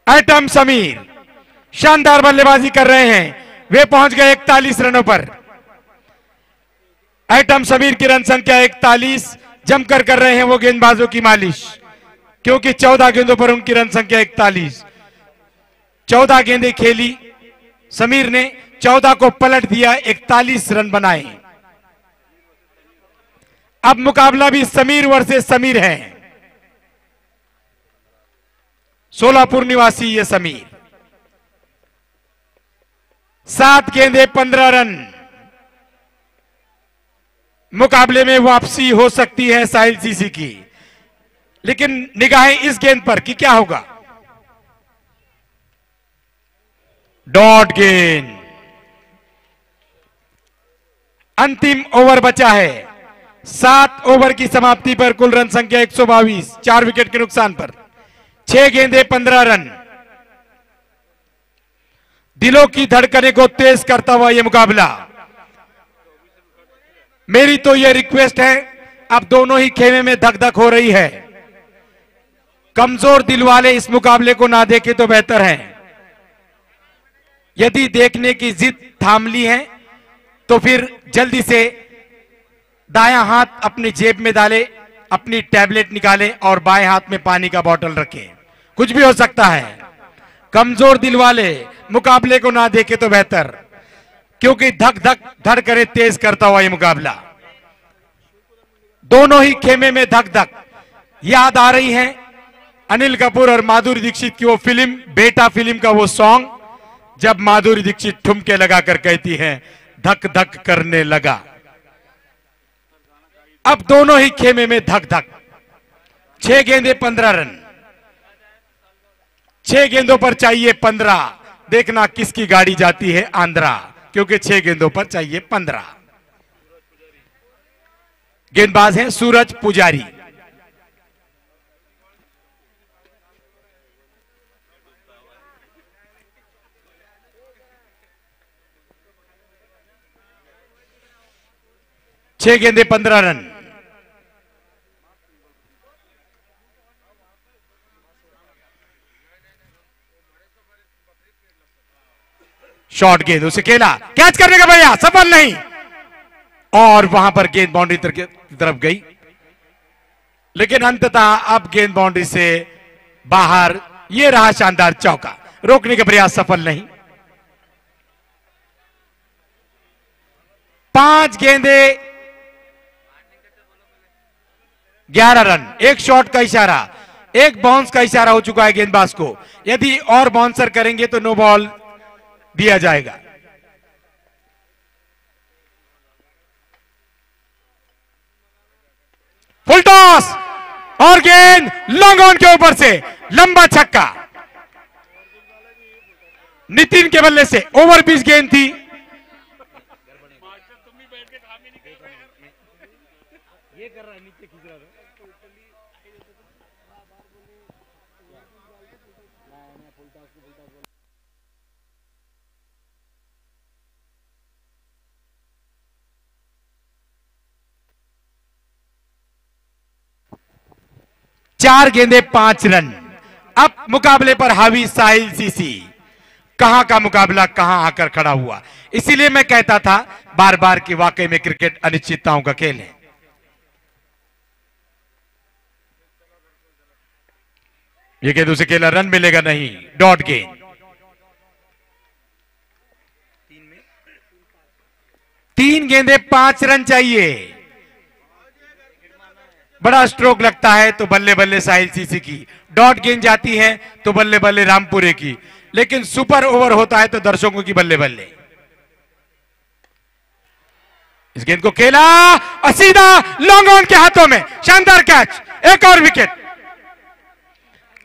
एटम समीर शानदार बल्लेबाजी कर रहे हैं, वे पहुंच गए 41 रनों पर। एटम समीर की रन संख्या 41, जमकर कर रहे हैं वो गेंदबाजों की मालिश, क्योंकि 14 गेंदों पर उनकी रन संख्या 41। 14 गेंदें खेली समीर ने, 14 को पलट दिया, 41 रन बनाए। अब मुकाबला भी समीर वर्सेस समीर है। सोलापुर निवासी ये समीर। 7 गेंदे 15 रन, मुकाबले में वापसी हो सकती है साहिल सीसी की, लेकिन निगाहें इस गेंद पर कि क्या होगा। डॉट गेंद, अंतिम ओवर बचा है। 7 ओवर की समाप्ति पर कुल रन संख्या 122, 4 विकेट के नुकसान पर। 6 गेंदे 15 रन। दिलों की धड़कने को तेज करता हुआ यह मुकाबला। मेरी तो यह रिक्वेस्ट है, अब दोनों ही खेमे में धक धक हो रही है। कमजोर दिल वाले इस मुकाबले को ना देखे तो बेहतर है। यदि देखने की जिद थाम ली है तो फिर जल्दी से दायां हाथ अपनी जेब में डाले, अपनी टैबलेट निकाले और बाएं हाथ में पानी का बोतल रखें, कुछ भी हो सकता है। कमजोर दिल वाले मुकाबले को ना देखे तो बेहतर, क्योंकि धक धक धड़कने तेज करता हुआ यह मुकाबला। दोनों ही खेमे में धक धक। याद आ रही है अनिल कपूर और माधुरी दीक्षित की वो फिल्म, बेटा फिल्म का वो सॉन्ग, जब माधुरी दीक्षित ठुमके लगाकर कहती है धक धक करने लगा। अब दोनों ही खेमे में धक धक। 6 गेंदे 15 रन, 6 गेंदों पर चाहिए 15। देखना किसकी गाड़ी जाती है आंध्रा, क्योंकि 6 गेंदों पर चाहिए 15। गेंदबाज हैं सूरज पुजारी। छह गेंदे 15 रन। शॉर्ट गेंद, उसे खेला, कैच करने का भैया, सफल नहीं, और वहां पर गेंद बाउंड्री की तरफ गई, लेकिन अंततः अब गेंद बाउंड्री से बाहर। यह रहा शानदार चौका, रोकने का प्रयास सफल नहीं। 5 गेंदे 11 रन, एक शॉट का इशारा, एक बाउंस का इशारा हो चुका है गेंदबाज को। यदि और बाउंसर करेंगे तो नो बॉल दिया जाएगा। फुल टॉस और गेंद लॉन्ग ऑन के ऊपर से लंबा छक्का। नितिन के बल्ले से ओवर पिच गेंद थी। 4 गेंदे 5 रन। अब मुकाबले पर हावी साहिल सीसी। कहां का मुकाबला कहां आकर खड़ा हुआ। इसीलिए मैं कहता था बार बार कि वाकई में क्रिकेट अनिश्चितताओं का खेल है। ये गेंद उसे खेला, रन मिलेगा नहीं, डॉट गेंद। 3 गेंदे 5 रन चाहिए। बड़ा स्ट्रोक लगता है तो बल्ले बल्ले साहिल सीसी की, डॉट गेंद जाती है तो बल्ले बल्ले रामपुरे की, लेकिन सुपर ओवर होता है तो दर्शकों की बल्ले बल्ले। इस गेंद को खेला और सीधा लॉन्ग ऑन के हाथों में, शानदार कैच, एक और विकेट।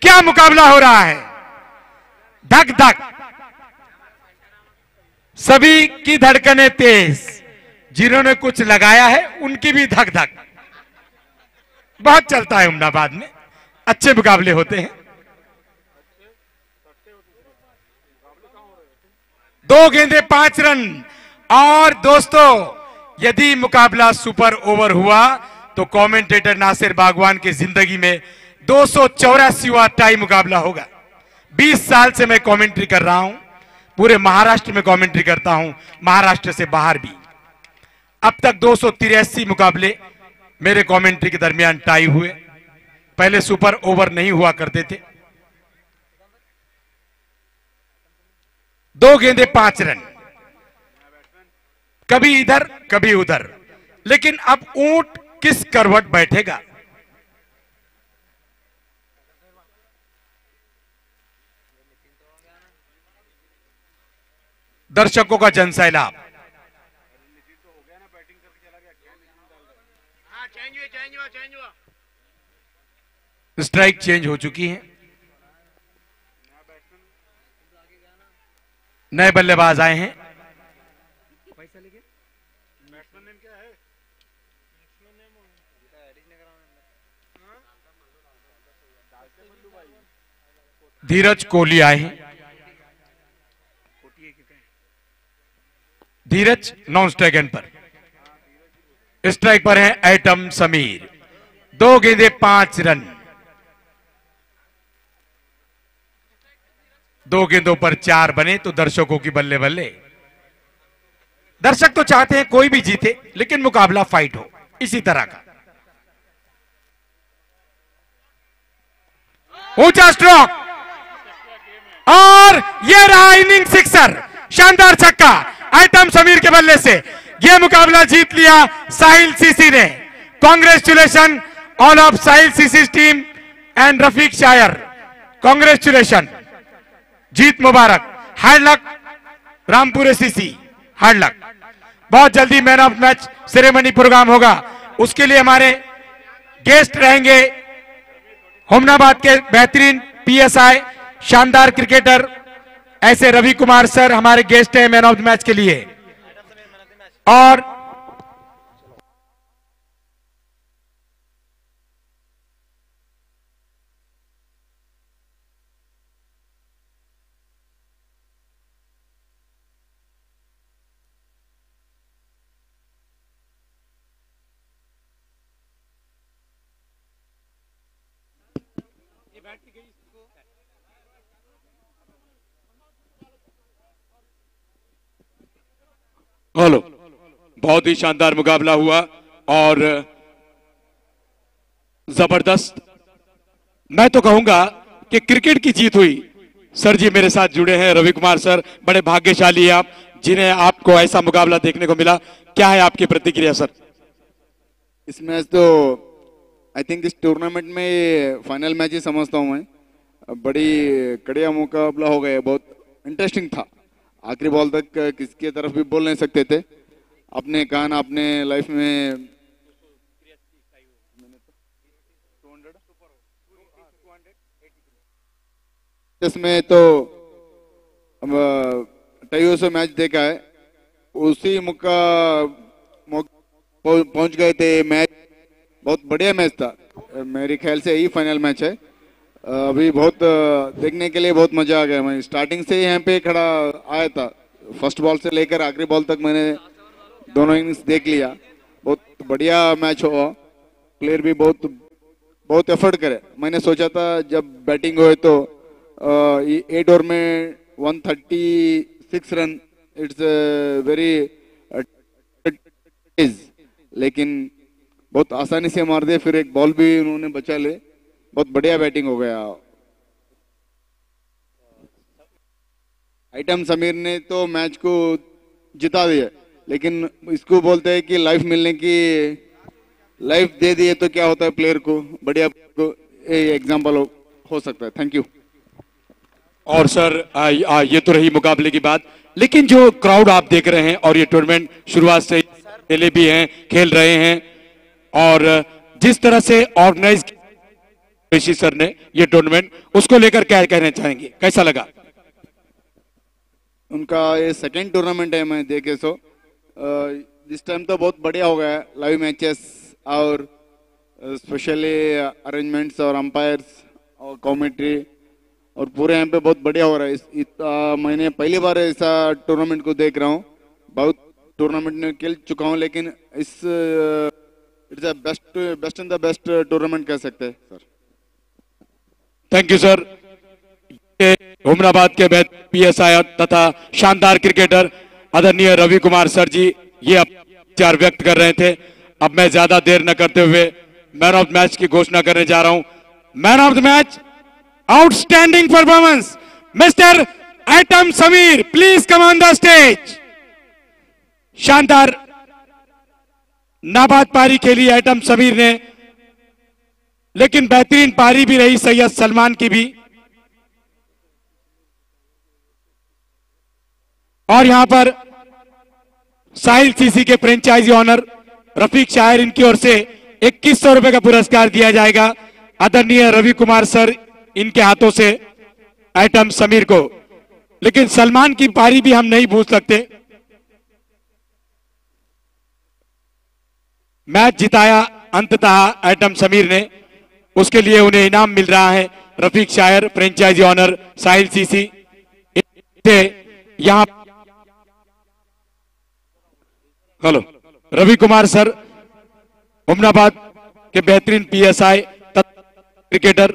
क्या मुकाबला हो रहा है, धक धक, सभी की धड़कनें तेज। जिन्होंने कुछ लगाया है उनकी भी धक धक। बहुत चलता है उमनाबाद में, अच्छे मुकाबले होते हैं। 2 गेंदे 5 रन। और दोस्तों, यदि मुकाबला सुपर ओवर हुआ तो कमेंटेटर नासिर बागवान की जिंदगी में 284वां टाई मुकाबला होगा। 20 साल से मैं कमेंट्री कर रहा हूं, पूरे महाराष्ट्र में कमेंट्री करता हूं, महाराष्ट्र से बाहर भी। अब तक 283 मुकाबले मेरे कमेंट्री के दरमियान टाई हुए। पहले सुपर ओवर नहीं हुआ करते थे। 2 गेंदे 5 रन, कभी इधर कभी उधर, लेकिन अब ऊंट किस करवट बैठेगा। दर्शकों का जनसैलाब। स्ट्राइक चेंज हो चुकी है, नए बल्लेबाज आए हैं। धीरज कोहली आए हैं। धीरज नॉन स्ट्राइक एंड पर, स्ट्राइक पर हैं एटम समीर। 2 गेंदे 5 रन। 2 गेंदों पर 4 बने तो दर्शकों की बल्ले बल्ले। दर्शक तो चाहते हैं कोई भी जीते, लेकिन मुकाबला फाइट हो, इसी तरह का। ऊंचा स्ट्रोक और ये रहा इनिंग सिक्सर, शानदार छक्का एटम समीर के बल्ले से। यह मुकाबला जीत लिया साहिल सीसी ने। Congratulation all of Sahil CC team and Rafiq Shayar, congratulation, जीत मुबारक। Hard luck Rampure CC, hard luck. बहुत जल्दी man of match ceremony programme होगा, उसके लिए हमारे गेस्ट रहेंगे हुमनाबाद के बेहतरीन पीएसआई, शानदार क्रिकेटर ऐसे रवि कुमार सर हमारे गेस्ट हैं मैन ऑफ द मैच के लिए। और हेलो, बहुत ही शानदार मुकाबला हुआ और जबरदस्त। मैं तो कहूंगा कि क्रिकेट की जीत हुई। सर जी मेरे साथ जुड़े हैं, रवि कुमार सर, बड़े भाग्यशाली हैं आप जिन्हें आपको ऐसा मुकाबला देखने को मिला। क्या है आपकी प्रतिक्रिया सर? इस मैच तो आई थिंक इस टूर्नामेंट में फाइनल मैच ही समझता हूं मैं। बड़ी कड़िया मुकाबला हो गया, बहुत इंटरेस्टिंग था। आखिरी बॉल तक किसकी तरफ भी बोल नहीं सकते थे। अपने कान अपने लाइफ में इसमें तो टाइयों से मैच देखा है, उसी मौका पहुंच गए थे। मैच बहुत बढ़िया मैच था, मेरे ख्याल से यही फाइनल मैच है। अभी बहुत देखने के लिए बहुत मजा आ गया। मैं स्टार्टिंग से यहाँ पे खड़ा आया था, फर्स्ट बॉल से लेकर आखिरी बॉल तक मैंने दोनों इनिंग्स देख लिया। बहुत बढ़िया मैच हुआ, प्लेयर भी बहुत बहुत एफर्ट करे। मैंने सोचा था जब बैटिंग हुए तो 8 ओवर में 136 रन, इट्स वेरी, लेकिन बहुत आसानी से मार दिए, फिर एक बॉल भी उन्होंने बचा ले। बहुत बढ़िया बैटिंग हो गया। आइटम समीर ने तो मैच को जिता दिया, लेकिन इसको बोलते हैं कि लाइफ मिलने की, लाइफ दे दिए तो क्या होता है प्लेयर को, बढ़िया को एग्जाम्पल हो सकता है। Thank you. और सर ये तो रही मुकाबले की बात, लेकिन जो क्राउड आप देख रहे हैं और ये टूर्नामेंट शुरुआत से खेले भी हैं, खेल रहे हैं, और जिस तरह से ऑर्गेनाइज ऋषि सर ने ये टूर्नामेंट, उसको लेकर क्या कहना चाहेंगे, कैसा लगा? उनका ये सेकंड टूर्नामेंट है मैं देखे सो, दिस टाइम तो बहुत बढ़िया हो गया। लाइव मैचेस और स्पेशली अरेंजमेंट्स और अंपायर्स और कमेंट्री और पूरे यहाँ पे बहुत बढ़िया हो रहा है। मैंने पहली बार ऐसा टूर्नामेंट को देख रहा हूँ। बहुत टूर्नामेंट में खेल चुका हूँ, लेकिन इस it's the best in the best tournament कह सकते हैं sir. Thank you sir. Humnabad के पीएसआई तथा शानदार क्रिकेटर आदरणीय रवि कुमार सर जी ये विचार व्यक्त कर रहे थे। अब मैं ज्यादा देर न करते हुए मैन ऑफ द मैच की घोषणा करने जा रहा हूं। Man of the match, outstanding performance, mister item Sameer, please come on the stage. शानदार नाबाद पारी खेली आइटम समीर ने, लेकिन बेहतरीन पारी भी रही सैयद सलमान की भी। और यहां पर साहिल सीसी के फ्रेंचाइजी ऑनर रफीक शायर, इनकी ओर से 2100 रुपए का पुरस्कार दिया जाएगा आदरणीय रवि कुमार सर इनके हाथों से आइटम समीर को। लेकिन सलमान की पारी भी हम नहीं भूल सकते। मैच जिताया अंततः आइटम समीर ने, उसके लिए उन्हें इनाम मिल रहा है। रफीक शायर फ्रेंचाइजी ऑनर साहिल सीसी यहां, हेलो, रवि कुमार सर हुमनाबाद के बेहतरीन पीएसआई क्रिकेटर